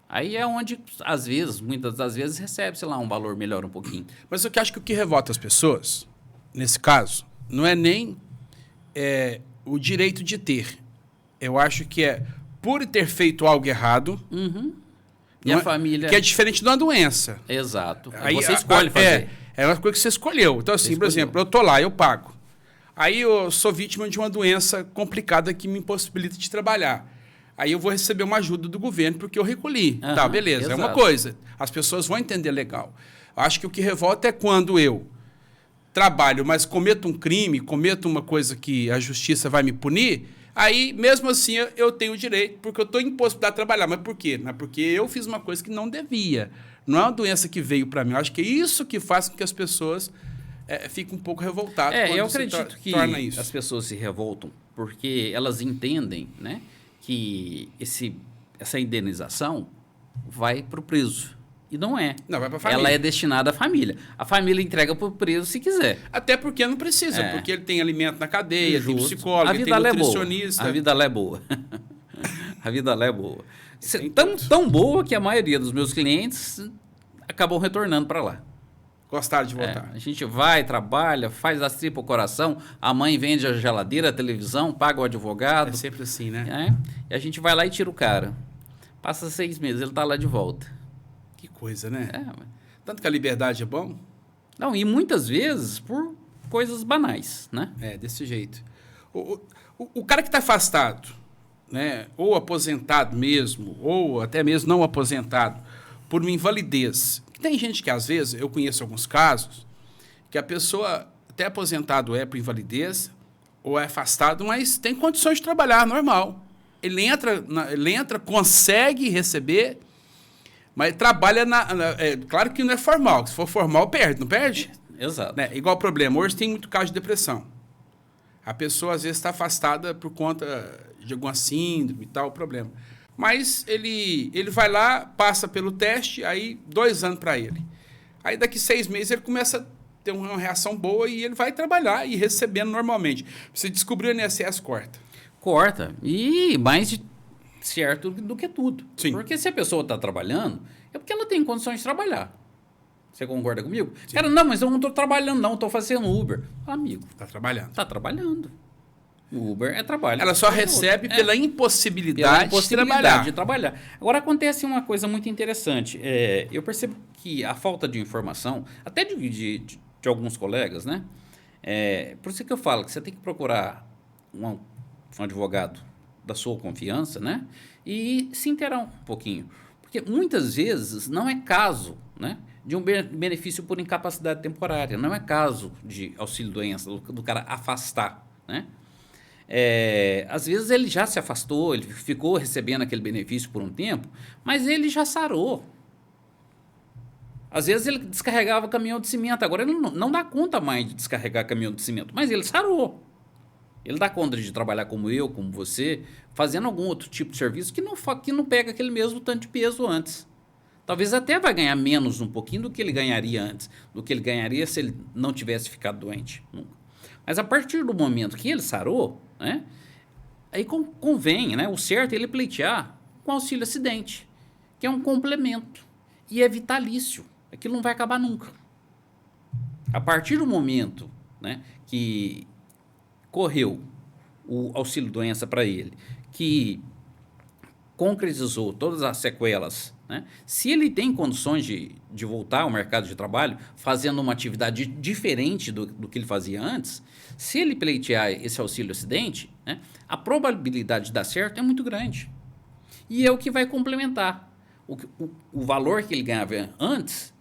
Aí é onde, às vezes, muitas das vezes, recebe, sei lá, um valor melhor um pouquinho. Mas eu acho que o que revolta as pessoas, nesse caso, não é nem o direito de ter. Eu acho que é por ter feito algo errado... E a família... Que é diferente de uma doença. Exato. Aí, você escolhe fazer. É uma coisa que você escolheu. Então, assim, por exemplo, eu tô lá, eu pago. Aí eu sou vítima de uma doença complicada que me impossibilita de trabalhar. Aí eu vou receber uma ajuda do governo porque eu recolhi. Tá, beleza. Exato. É uma coisa. As pessoas vão entender legal. Acho que o que revolta é quando eu trabalho, mas cometo um crime, cometo uma coisa que a justiça vai me punir... Aí, mesmo assim, eu tenho o direito, porque eu estou impossibilitado de trabalhar. Mas por quê? Não é porque eu fiz uma coisa que não devia. Não é uma doença que veio para mim. Eu acho que é isso que faz com que as pessoas fiquem um pouco revoltadas quando eu acredito que torna isso. As pessoas se revoltam porque elas entendem, né, que essa indenização vai para o preso. E não é. Não, vai para a família. Ela é destinada à família. A família entrega para o preso se quiser. Até porque não precisa, porque ele tem alimento na cadeia, tem psicólogo, tem nutricionista. A vida lá é boa. A vida lá é boa. Tão boa que a maioria dos meus clientes acabam retornando para lá. Gostaram de voltar. A gente vai, trabalha, faz as tripas ao coração, a mãe vende a geladeira, a televisão, paga o advogado. É sempre assim, né? E a gente vai lá e tira o cara. Passa 6 meses, ele está lá de volta. Que coisa, né? Tanto que a liberdade é bom. Não, e muitas vezes por coisas banais, né? Desse jeito. O cara que está afastado, né, ou aposentado mesmo, ou até mesmo não aposentado, por uma invalidez. Tem gente que, às vezes, eu conheço alguns casos, que a pessoa, até aposentado por invalidez, ou é afastado, mas tem condições de trabalhar, normal. Ele entra, consegue receber... Mas trabalha claro que não é formal. Se for formal, perde, não perde? Exato. Né? Igual problema. Hoje tem muito caso de depressão. A pessoa, às vezes, está afastada por conta de alguma síndrome e tal, o problema. Mas ele vai lá, passa pelo teste, aí 2 anos para ele. Aí daqui 6 meses ele começa a ter uma reação boa e ele vai trabalhar e recebendo normalmente. Você descobriu o INSS, corta. Corta. E mais de certo do que tudo. Sim. Porque se a pessoa está trabalhando, é porque ela tem condições de trabalhar. Você concorda comigo? Sim. Cara, não, mas eu não estou trabalhando, não, estou fazendo Uber. Amigo. Está trabalhando. Está trabalhando. O Uber é trabalho. Ela só recebe pela impossibilidade de trabalhar. Agora, acontece uma coisa muito interessante. Eu percebo que a falta de informação, até de alguns colegas, né? Por isso que eu falo que você tem que procurar um advogado da sua confiança, né? E se inteirar um pouquinho. Porque muitas vezes não é caso, né, de um benefício por incapacidade temporária. Não é caso de auxílio-doença, do cara afastar, né? Às vezes ele já se afastou, ele ficou recebendo aquele benefício por um tempo, mas ele já sarou. Às vezes ele descarregava caminhão de cimento, agora ele não dá conta mais de descarregar caminhão de cimento, mas ele sarou. Ele dá conta de trabalhar como eu, como você, fazendo algum outro tipo de serviço que não pega aquele mesmo tanto de peso antes. Talvez até vai ganhar menos um pouquinho do que ele ganharia antes, do que ele ganharia se ele não tivesse ficado doente. Nunca. Mas a partir do momento que ele sarou, né, aí convém, né, o certo é ele pleitear com auxílio acidente, que é um complemento e é vitalício. Aquilo não vai acabar nunca. A partir do momento, né, que correu o auxílio-doença para ele, que concretizou todas as sequelas, né, se ele tem condições de voltar ao mercado de trabalho fazendo uma atividade diferente do que ele fazia antes, se ele pleitear esse auxílio-acidente, né, a probabilidade de dar certo é muito grande. E é o que vai complementar o valor que ele ganhava antes,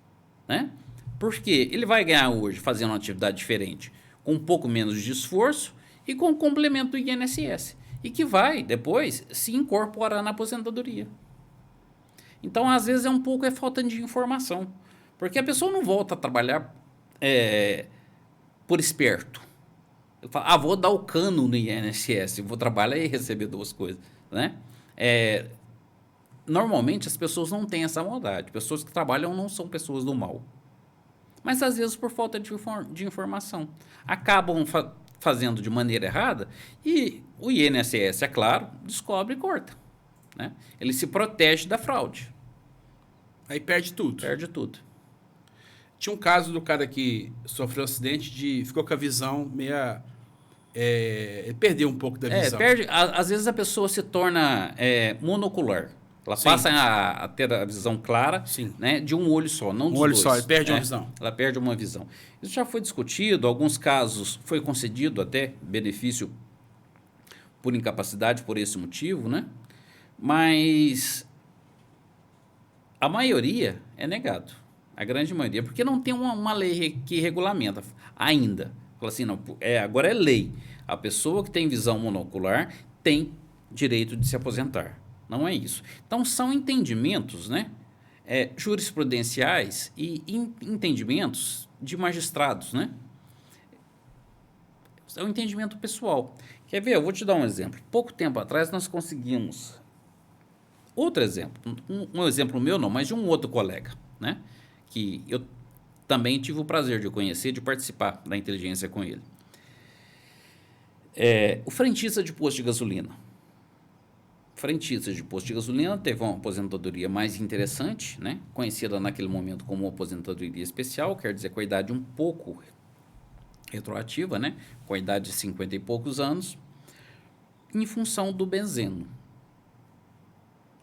né? Porque ele vai ganhar hoje fazendo uma atividade diferente, com um pouco menos de esforço e com o complemento do INSS, e que vai depois se incorporar na aposentadoria. Então, às vezes, é falta de informação, porque a pessoa não volta a trabalhar por esperto. Ele fala, vou dar o cano no INSS, vou trabalhar e receber duas coisas, né? Normalmente as pessoas não têm essa maldade. Pessoas que trabalham não são pessoas do mal. Mas às vezes por falta de informação. Acabam fazendo de maneira errada e o INSS, é claro, descobre e corta, né? Ele se protege da fraude. Aí perde tudo. Perde tudo. Tinha um caso do cara que sofreu um acidente, ficou com a visão meia... ele perdeu um pouco da visão. Às vezes a pessoa se torna monocular. Ela Sim. passa a ter a visão clara, né, de um olho só, não dos Um olho dois. só, ele perde uma visão. Ela perde uma visão. Isso já foi discutido, alguns casos foi concedido até benefício por incapacidade por esse motivo, né? Mas a maioria é negado, a grande maioria, porque não tem uma lei que regulamenta ainda. Fala assim, não, agora é lei. A pessoa que tem visão monocular tem direito de se aposentar. Não é isso. Então, são entendimentos, né, jurisprudenciais e entendimentos de magistrados, né? É um entendimento pessoal. Quer ver? Eu vou te dar um exemplo. Pouco tempo atrás, nós conseguimos... Outro exemplo. Um exemplo meu não, mas de um outro colega, né? Que eu também tive o prazer de conhecer, de participar da inteligência com ele. O frentista de posto de gasolina. Frentistas de posto de gasolina teve uma aposentadoria mais interessante, né? Conhecida naquele momento como aposentadoria especial, quer dizer, com a idade um pouco retroativa, né? Com a idade de 50 e poucos anos, em função do benzeno.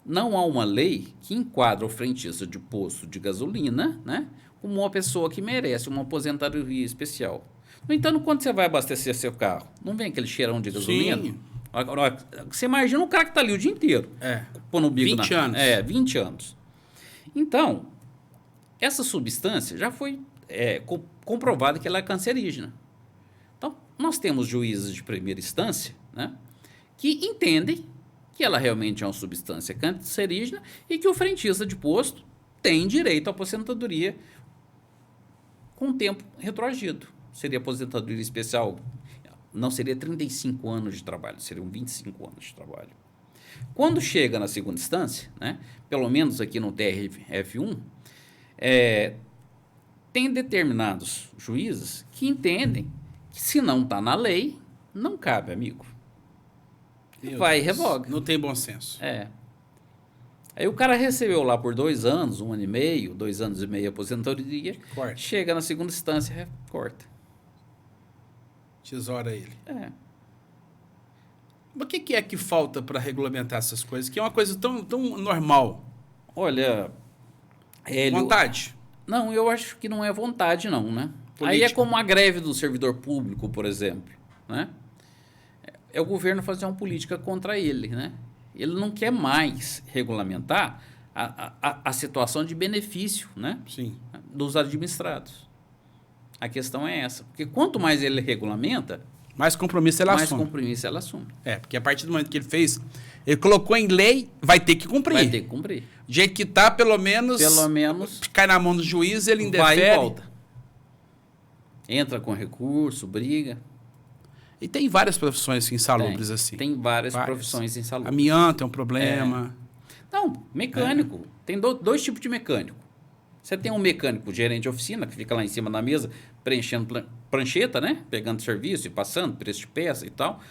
Não há uma lei que enquadra o frentista de posto de gasolina, né, como uma pessoa que merece uma aposentadoria especial. No entanto, quando você vai abastecer seu carro, não vem aquele cheirão de gasolina? Sim. Você imagina um cara que está ali o dia inteiro. Pondo o bico 20 anos. 20 anos. Então, essa substância já foi comprovada que ela é cancerígena. Então, nós temos juízes de primeira instância, né, que entendem que ela realmente é uma substância cancerígena e que o frentista de posto tem direito à aposentadoria com tempo retroagido. Seria aposentadoria especial, não seria 35 anos de trabalho, seriam 25 anos de trabalho. Quando chega na segunda instância, né, pelo menos aqui no TRF1, tem determinados juízes que entendem que se não está na lei, não cabe, amigo. Vai e revoga. Não tem bom senso. Aí o cara recebeu lá por 2 anos, 1 ano e meio, 2 anos e meio aposentadoria, Corta. chega na segunda instância, corta. Tesoura ele. Mas o que é que falta para regulamentar essas coisas? Que é uma coisa tão normal. Olha, Hélio... Vontade? Não, eu acho que não é vontade, não, né? Política. Aí é como a greve do servidor público, por exemplo, né? É o governo fazer uma política contra ele, né? Ele não quer mais regulamentar a situação de benefício, né? Sim. dos administrados. A questão é essa. Porque quanto mais ele regulamenta, mais compromisso ela assume. Mais compromisso ela assume. Porque a partir do momento que ele fez, ele colocou em lei, vai ter que cumprir. Vai ter que cumprir. Do jeito que tá, pelo menos cai na mão do juiz, ele indefere. Vai e volta. Entra com recurso, briga. E tem várias profissões insalubres assim. Tem várias profissões insalubres. Amianto é um problema. Não, mecânico. Tem dois tipos de mecânico. Você tem um mecânico gerente de oficina, que fica lá em cima da mesa, preenchendo prancheta, né? Pegando serviço e passando, preço de peça e tal,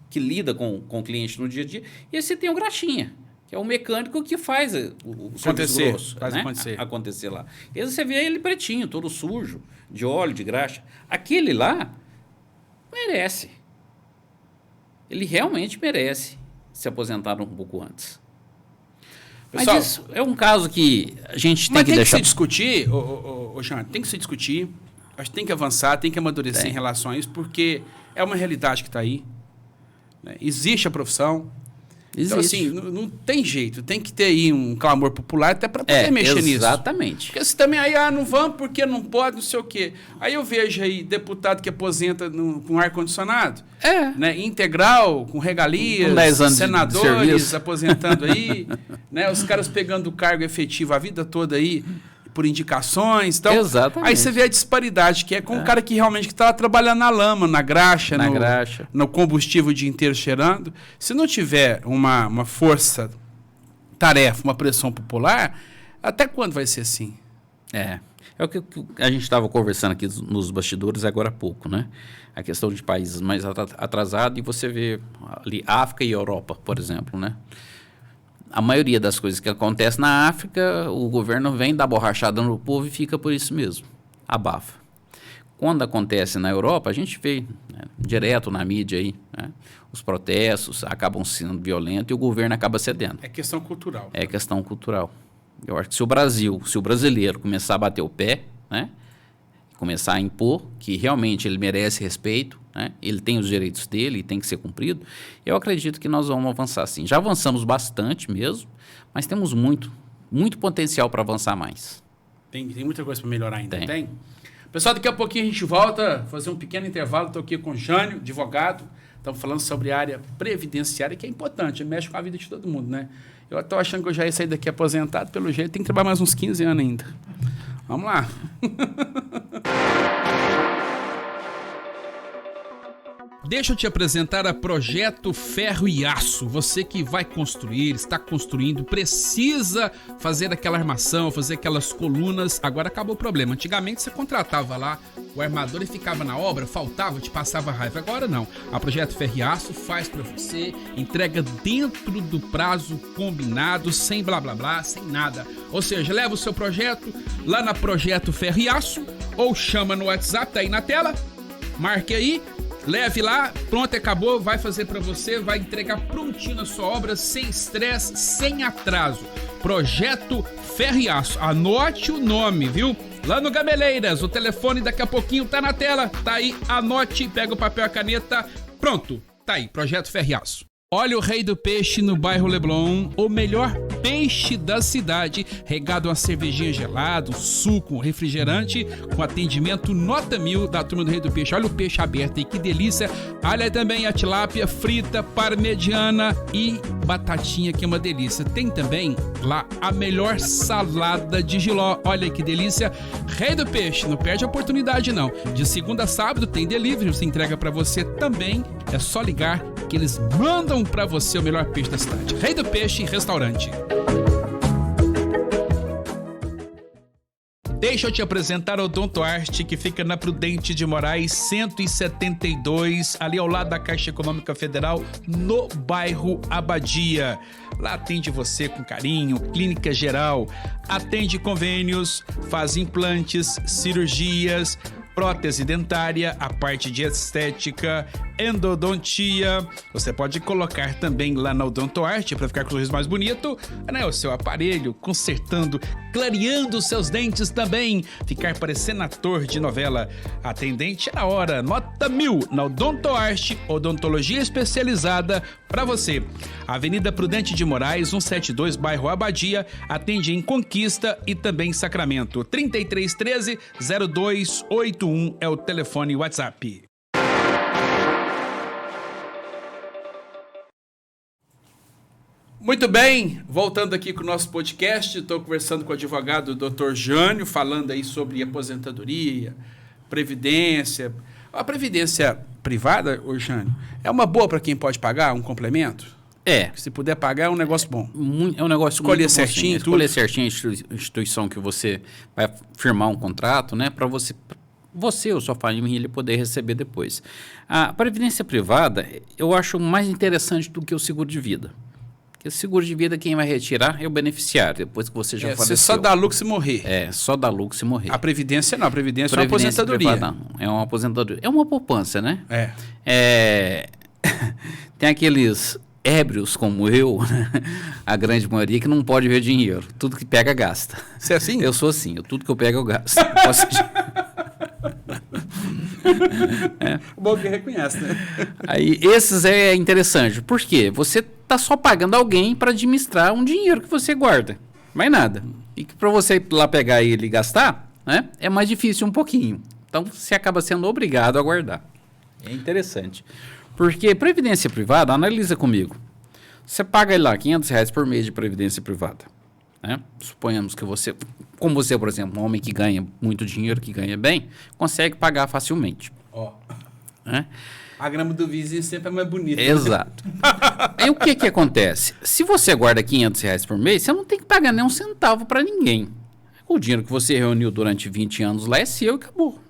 que lida com o cliente no dia a dia. E aí você tem o graxinha, que é o mecânico que faz o serviço grosso, faz né? acontecer lá. E aí você vê ele pretinho, todo sujo, de óleo, de graxa. Aquele lá merece. Ele realmente merece se aposentar um pouco antes. Pessoal, mas isso é um caso que a gente tem que deixar... Mas tem que se discutir, Jean, tem que se discutir, acho que tem que avançar, tem que amadurecer em relação a isso, porque é uma realidade que está aí. Né? Existe a profissão. Existe. Então, assim, não tem jeito, tem que ter aí um clamor popular até para poder mexer nisso. Exatamente. Porque se também aí, não vamos porque não pode, não sei o quê. Aí eu vejo aí deputado que aposenta com ar-condicionado, né, integral, com regalias, com 10 anos senadores aposentando aí, né, os caras pegando o cargo efetivo a vida toda aí, por indicações. Então, exatamente. Aí você vê a disparidade, que é com o cara que realmente está trabalhando na lama, na graxa, no combustível o dia inteiro cheirando. Se não tiver uma força-tarefa, uma pressão popular, até quando vai ser assim? É o que a gente estava conversando aqui nos bastidores agora há pouco, né? A questão de países mais atrasados, e você vê ali África e Europa, por exemplo, né? A maioria das coisas que acontecem na África, o governo vem dar borrachada no povo e fica por isso mesmo, abafa. Quando acontece na Europa, a gente vê, né, direto na mídia aí, né, os protestos acabam sendo violentos e o governo acaba cedendo. É questão cultural. É questão cultural. Eu acho que se o brasileiro começar a bater o pé, né, começar a impor que realmente ele merece respeito, né, ele tem os direitos dele e tem que ser cumprido, eu acredito que nós vamos avançar sim. Já avançamos bastante mesmo, mas temos muito potencial para avançar mais. Tem muita coisa para melhorar ainda, tem? Pessoal, daqui a pouquinho a gente volta, fazer um pequeno intervalo. Estou aqui com o Jânio, advogado. Estamos falando sobre a área previdenciária, que é importante, mexe com a vida de todo mundo, né? Eu estou achando que eu já ia sair daqui aposentado, pelo jeito, tem que trabalhar mais uns 15 anos ainda. Vamos lá. Deixa eu te apresentar a Projeto Ferro e Aço. Você que vai construir, está construindo, precisa fazer aquela armação, fazer aquelas colunas. Agora acabou o problema. Antigamente você contratava lá o armador e ficava na obra, faltava, te passava raiva. Agora não. A Projeto Ferro e Aço faz para você, entrega dentro do prazo combinado, sem blá blá blá, sem nada. Ou seja, leva o seu projeto lá na Projeto Ferro e Aço ou chama no WhatsApp, tá aí na tela, marque aí. Leve lá, pronto, acabou, vai fazer para você, vai entregar prontinho a sua obra, sem estresse, sem atraso. Projeto Ferro e Aço, anote o nome, viu? Lá no Gameleiras, o telefone daqui a pouquinho tá na tela, tá aí, anote, pega o papel e a caneta, pronto, tá aí, Projeto Ferro e Aço. Olha o Rei do Peixe no bairro Leblon, o melhor peixe da cidade, regado a cervejinha gelada, suco, refrigerante, com atendimento nota 1000 da turma do Rei do Peixe. Olha o peixe aberto aí, que delícia. Olha também a tilápia frita, parmegiana e batatinha, que é uma delícia. Tem também lá a melhor salada de jiló. Olha que delícia. Rei do Peixe, não perde a oportunidade não. De segunda a sábado tem delivery, se entrega para você também. É só ligar que eles mandam para você o melhor peixe da cidade. Rei do Peixe Restaurante. Deixa eu te apresentar o Odontoarte, que fica na Prudente de Moraes 172, ali ao lado da Caixa Econômica Federal, no bairro Abadia. Lá atende você com carinho, clínica geral, atende convênios, faz implantes, cirurgias, prótese dentária, a parte de estética, endodontia. Você pode colocar também lá na Odontoarte para ficar com o sorriso mais bonito, né? O seu aparelho, consertando, clareando os seus dentes também, ficar parecendo ator de novela. Atendente na hora, nota 1000 na Odontoarte, odontologia especializada para você. Avenida Prudente de Moraes, 172, bairro Abadia, atende em Conquista e também em Sacramento. 3313-0281 é o telefone WhatsApp. Muito bem, voltando aqui com o nosso podcast, estou conversando com o advogado Dr. Jânio, falando aí sobre aposentadoria, previdência. A previdência privada, ô Jânio, é uma boa para quem pode pagar, um complemento? É. Se puder pagar, é um negócio bom. É um negócio escolher muito certinho, bom, sim. Escolher certinho a instituição que você vai firmar um contrato, né, para você ou sua família poder receber depois. A previdência privada, eu acho mais interessante do que o seguro de vida. Porque o seguro de vida, quem vai retirar é o beneficiário, depois que você já faleceu. Você só dá lucro se morrer. É, só dá lucro se morrer. A previdência não, a previdência é uma aposentadoria. Privada, não, é uma aposentadoria. É uma poupança, né? É. Tem aqueles ébrios como eu, né? A grande maioria, que não pode ver dinheiro. Tudo que pega, gasta. Você é assim? Eu sou assim. Tudo que eu pego, eu gasto. O bom que reconhece, né? Aí, esses é interessante. Por quê? Você está só pagando alguém para administrar um dinheiro que você guarda. Mais nada. E que para você ir lá pegar ele e gastar, né, é mais difícil um pouquinho. Então, você acaba sendo obrigado a guardar. É interessante. Porque previdência privada, analisa comigo. Você paga lá R$500 por mês de previdência privada. Né? Suponhamos que você, como você, por exemplo, um homem que ganha muito dinheiro, que ganha bem, consegue pagar facilmente. Ó. Né? A grama do vizinho sempre é mais bonita. Exato. Aí o que acontece? Se você guarda R$500 por mês, você não tem que pagar nem um centavo para ninguém. O dinheiro que você reuniu durante 20 anos lá é seu e acabou.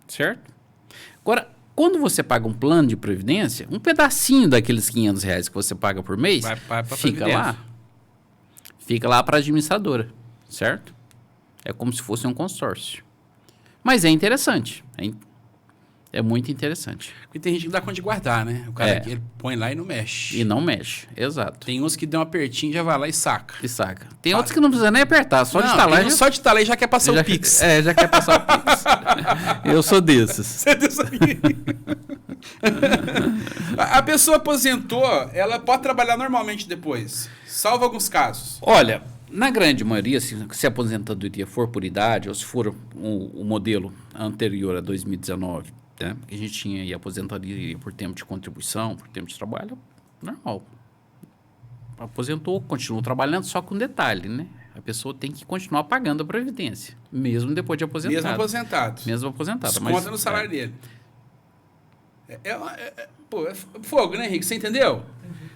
Certo? Agora, quando você paga um plano de previdência, um pedacinho daqueles R$500 que você paga por mês, fica lá. Fica lá para a administradora, certo? É como se fosse um consórcio. Mas é interessante. É muito interessante. Porque tem gente que dá conta de guardar, né? O cara que ele põe lá e não mexe. E não mexe, exato. Tem uns que dão um apertinho e já vai lá e saca. Tem outros que não precisa nem apertar, só de instalar. Só de instalar e já quer passar o Pix. Já quer passar o Pix. Eu sou desses. Você é desse aí. A pessoa aposentou, ela pode trabalhar normalmente depois, salvo alguns casos. Olha, na grande maioria, se a aposentadoria for por idade, ou se for o modelo anterior a 2019, né, que a gente tinha aí aposentadoria por tempo de contribuição, por tempo de trabalho, normal. Aposentou, continuou trabalhando, só com detalhe, né? A pessoa tem que continuar pagando a previdência, mesmo depois de aposentado. Mesmo aposentado. Desconta no salário dele. É fogo, né, Henrique? Você entendeu?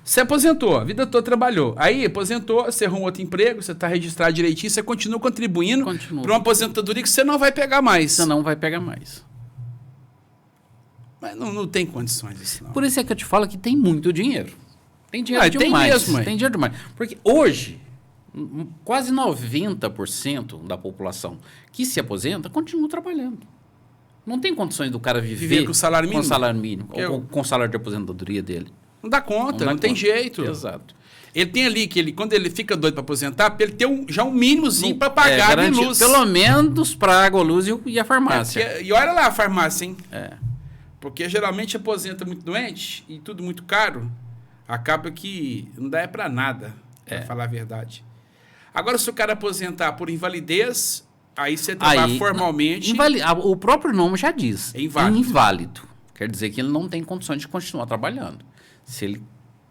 Você aposentou, a vida toda trabalhou. Aí, aposentou, você arruma outro emprego, você está registrado direitinho, você continua contribuindo para uma aposentadoria que você não vai pegar mais. Você não vai pegar mais. Mas não tem condições isso, não. Por isso é que eu te falo que tem muito dinheiro. Tem dinheiro demais. Tem dinheiro demais. Porque hoje, quase 90% da população que se aposenta continua trabalhando. Não tem condições do cara viver com salário mínimo. Ou com o salário de aposentadoria dele. Não dá conta, não tem jeito. Exato. Ele tem ali que quando ele fica doido para aposentar, para ele ter já um mínimozinho para pagar de luz. Pelo menos para água, luz e a farmácia. E olha lá a farmácia, hein? Porque geralmente aposenta muito doente e tudo muito caro, acaba que não dá para nada, para falar a verdade. Agora, se o cara aposentar por invalidez, aí você trabalha formalmente... O próprio nome já diz. É inválido. Inválido. Quer dizer que ele não tem condições de continuar trabalhando. Se ele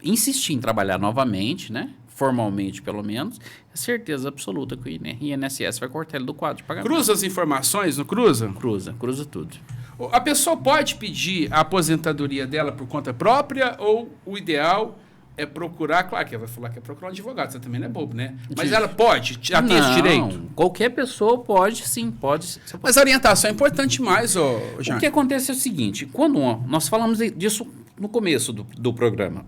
insistir em trabalhar novamente, né, formalmente pelo menos, é certeza absoluta que o INSS vai cortar ele do quadro de pagamento. Cruza as informações, não cruza? Cruza tudo. A pessoa pode pedir a aposentadoria dela por conta própria ou o ideal é procurar... Claro que ela vai falar que é procurar um advogado, você também não é bobo, né? Mas ela pode? Já tem esse direito? Qualquer pessoa pode, sim, pode. Mas a orientação é importante mais, Jean. O que acontece é o seguinte, nós falamos disso no começo do programa,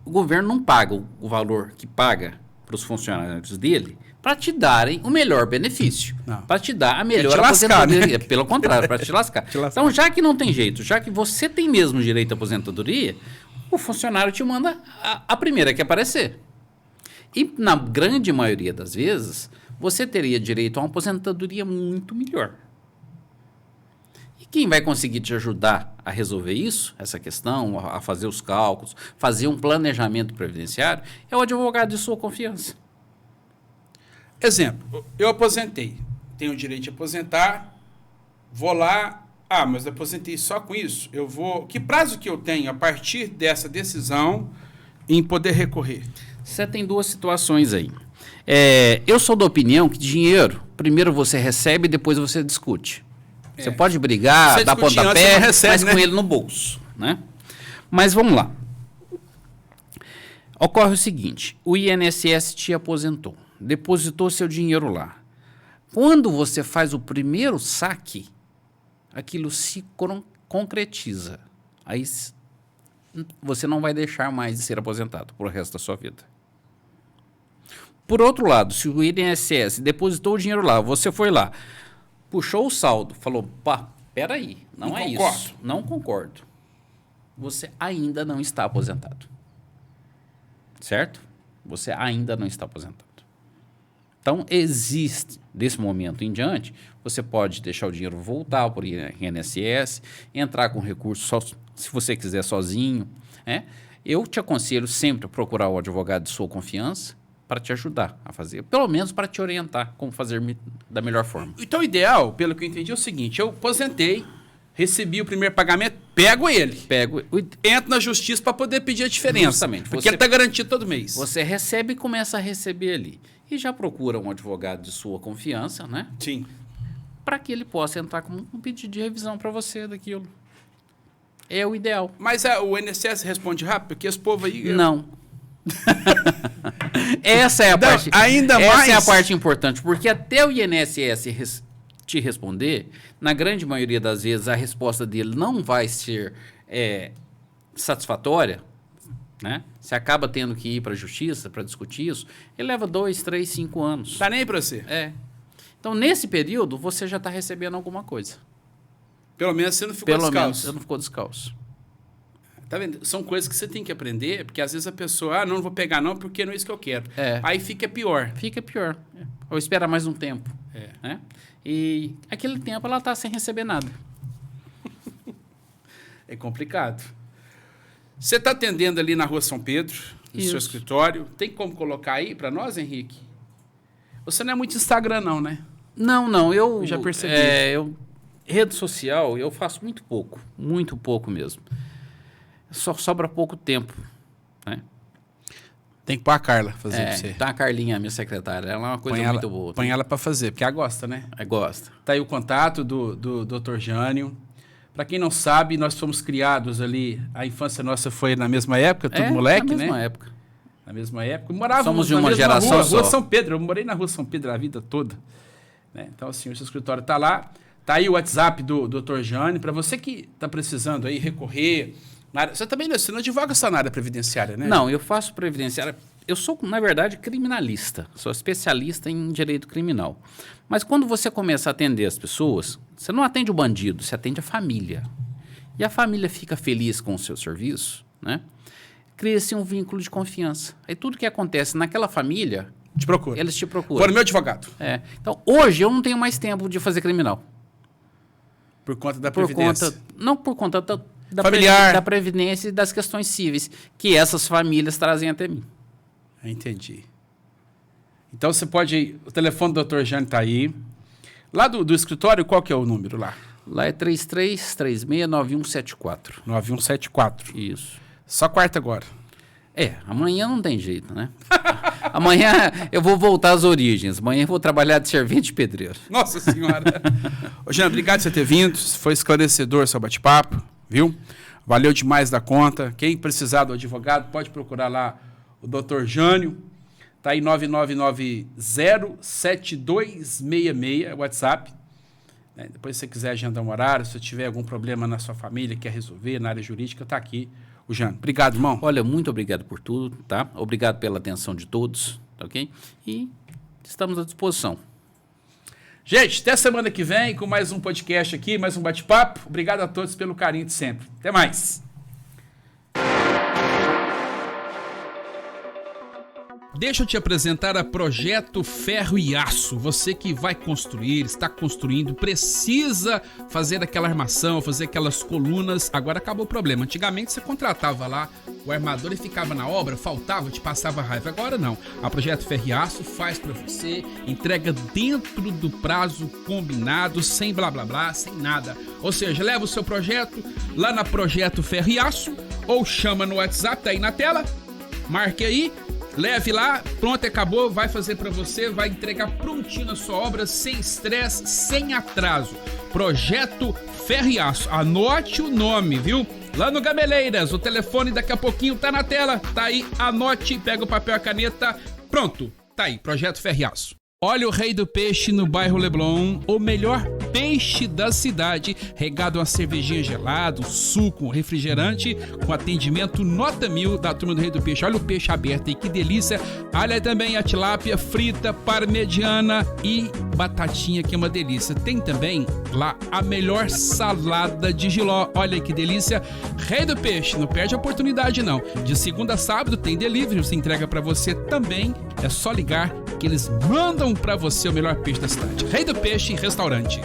o governo não paga o valor que paga para os funcionários dele para te darem o melhor benefício, para te dar a melhor aposentadoria. Né? Pelo contrário, para te lascar. Então, já que não tem jeito, já que você tem mesmo direito à aposentadoria, o funcionário te manda a primeira que aparecer. E, na grande maioria das vezes, você teria direito a uma aposentadoria muito melhor. E Quem vai conseguir te ajudar a resolver isso, essa questão, a fazer os cálculos, fazer um planejamento previdenciário, é o advogado de sua confiança. Exemplo, eu aposentei, tenho o direito de aposentar, vou lá, mas eu aposentei só com isso, que prazo que eu tenho a partir dessa decisão em poder recorrer? Você tem duas situações aí. Eu sou da opinião que dinheiro, primeiro você recebe e depois você discute. Você pode brigar, você dar pontapé, recebe, mas né? com ele no bolso, né? Mas vamos lá. Ocorre o seguinte, o INSS te aposentou, depositou seu dinheiro lá. Quando você faz o primeiro saque, aquilo se concretiza. Aí você não vai deixar mais de ser aposentado pro resto da sua vida. Por outro lado, se o INSS depositou o dinheiro lá, você foi lá, puxou o saldo, falou, peraí, não é isso. Não concordo. Você ainda não está aposentado. Certo? Você ainda não está aposentado. Então, existe, desse momento em diante, você pode deixar o dinheiro voltar para o INSS, entrar com recurso só, se você quiser sozinho. Eu te aconselho sempre a procurar o advogado de sua confiança para te ajudar a fazer, pelo menos para te orientar como fazer da melhor forma. Então, o ideal, pelo que eu entendi, é o seguinte, eu aposentei, recebi o primeiro pagamento, pego ele. Entro na justiça para poder pedir a diferença. Justamente. Porque ele está garantido todo mês. Você recebe e começa a receber ali. E já procura um advogado de sua confiança, né? Sim. Para que ele possa entrar com um pedido de revisão para você daquilo. É o ideal. Mas o INSS responde rápido? Porque esse povo aí... Não. Essa é a parte... Essa é a parte importante. Porque até o INSS te responder, na grande maioria das vezes, a resposta dele não vai ser satisfatória, né? Você acaba tendo que ir para a justiça para discutir isso, ele leva 2, 3, 5 anos. Tá nem para você. Então, nesse período, você já está recebendo alguma coisa. Pelo menos você não ficou descalço. Pelo menos você não ficou descalço. Tá vendo? São coisas que você tem que aprender, porque às vezes a pessoa, não vou pegar não, porque não é isso que eu quero. Aí fica pior. Fica pior. Ou espera mais um tempo. Né? E aquele tempo ela está sem receber nada. É complicado. Você está atendendo ali na Rua São Pedro, no seu escritório. Tem como colocar aí para nós, Henrique? Você não é muito Instagram não, né? Não. Eu já percebi. Rede social eu faço muito pouco mesmo. Só sobra pouco tempo, né? Tem que pôr a Carla fazer pra você. Tá a Carlinha, a minha secretária. Ela é uma coisa muito boa. Põe ela para fazer, porque ela gosta, né? Gosta. Tá aí o contato do Dr. Jânio. Para quem não sabe, nós fomos criados ali, a infância nossa foi na mesma época, tudo moleque, né? Na mesma época. Na mesma época. Morávamos Somos de uma geração só. Rua São Pedro. Eu morei na Rua São Pedro a vida toda. Né? Então, assim, o seu escritório está lá. Tá aí o WhatsApp do Dr. Jânio. Para você que está precisando aí recorrer... Você também você não advoga só na área previdenciária, né? Não, eu faço previdenciária. Eu sou, na verdade, criminalista. Sou especialista em direito criminal. Mas quando você começa a atender as pessoas, você não atende o bandido, você atende a família. E a família fica feliz com o seu serviço, né? Cria-se um vínculo de confiança. Aí tudo que acontece naquela família... Te procura. Eles te procuram. Fora meu advogado. Então, hoje eu não tenho mais tempo de fazer criminal. Por conta da previdência? Não por conta da familiar. Da previdência e das questões cíveis que essas famílias trazem até mim. Entendi. Então você pode... O telefone do Dr. Jânio está aí. Lá do escritório, qual que é o número lá? Lá é 33369174. 9174. Isso. Só quarta agora. Amanhã não tem jeito, né? Amanhã eu vou voltar às origens. Amanhã eu vou trabalhar de servente de pedreiro. Nossa Senhora. Ô, Jânio, obrigado por você ter vindo. Foi esclarecedor seu bate-papo, viu? Valeu demais da conta. Quem precisar do advogado, pode procurar lá o Dr. Jânio. Tá aí 9990-7266, WhatsApp. Depois, se você quiser agendar um horário, se tiver algum problema na sua família, quer resolver na área jurídica, tá aqui o Jânio. Obrigado, irmão. Olha, muito obrigado por tudo, tá? Obrigado pela atenção de todos, tá ok? E estamos à disposição. Gente, até semana que vem com mais um podcast aqui, mais um bate-papo. Obrigado a todos pelo carinho de sempre. Até mais. Deixa eu te apresentar a Projeto Ferro e Aço. Você que vai construir, está construindo, precisa fazer aquela armação, fazer aquelas colunas. Agora acabou o problema. Antigamente você contratava lá o armador e ficava na obra, faltava, te passava raiva. Agora não. A Projeto Ferro e Aço faz para você, entrega dentro do prazo combinado, sem blá blá blá, sem nada. Ou seja, leva o seu projeto lá na Projeto Ferro e Aço ou chama no WhatsApp, tá aí na tela. Marque aí. Leve lá, pronto, acabou, vai fazer para você, vai entregar prontinho a sua obra, sem estresse, sem atraso. Projeto Ferro e Aço, anote o nome, viu? Lá no Gameleiras, o telefone daqui a pouquinho tá na tela, tá aí, anote, pega o papel e a caneta, pronto, tá aí, Projeto Ferro e Aço. Olha o Rei do Peixe no bairro Leblon, o melhor peixe da cidade, regado a cervejinha gelada, suco, refrigerante, com atendimento nota 1000 da turma do Rei do Peixe. Olha o peixe aberto aí, que delícia. Olha também a tilápia frita, parmegiana e batatinha, que é uma delícia. Tem também lá a melhor salada de jiló. Olha que delícia. Rei do Peixe, não perde a oportunidade não. De segunda a sábado tem delivery, você entrega para você também. É só ligar que eles mandam para você o melhor peixe da cidade. Rei do Peixe Restaurante.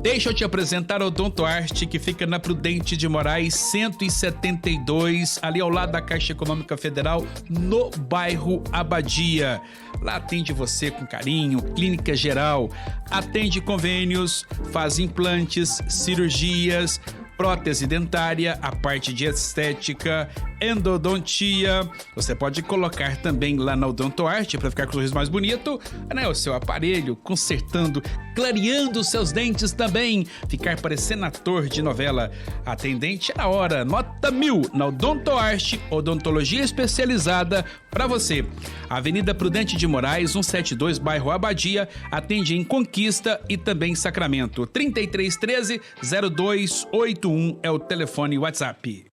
Deixa eu te apresentar o Odontoarte, que fica na Prudente de Moraes 172, ali ao lado da Caixa Econômica Federal, no bairro Abadia. Lá atende você com carinho, clínica geral, atende convênios, faz implantes, cirurgias, prótese dentária, a parte de estética, endodontia. Você pode colocar também lá na Odontoarte para ficar com o sorriso mais bonito, né? O seu aparelho, consertando, clareando os seus dentes também, ficar parecendo ator de novela. Atendente é na hora, nota 1000 na Odontoarte, odontologia especializada para você. Avenida Prudente de Moraes, 172, bairro Abadia, atende em Conquista e também em Sacramento. 3313-0281 é o telefone WhatsApp.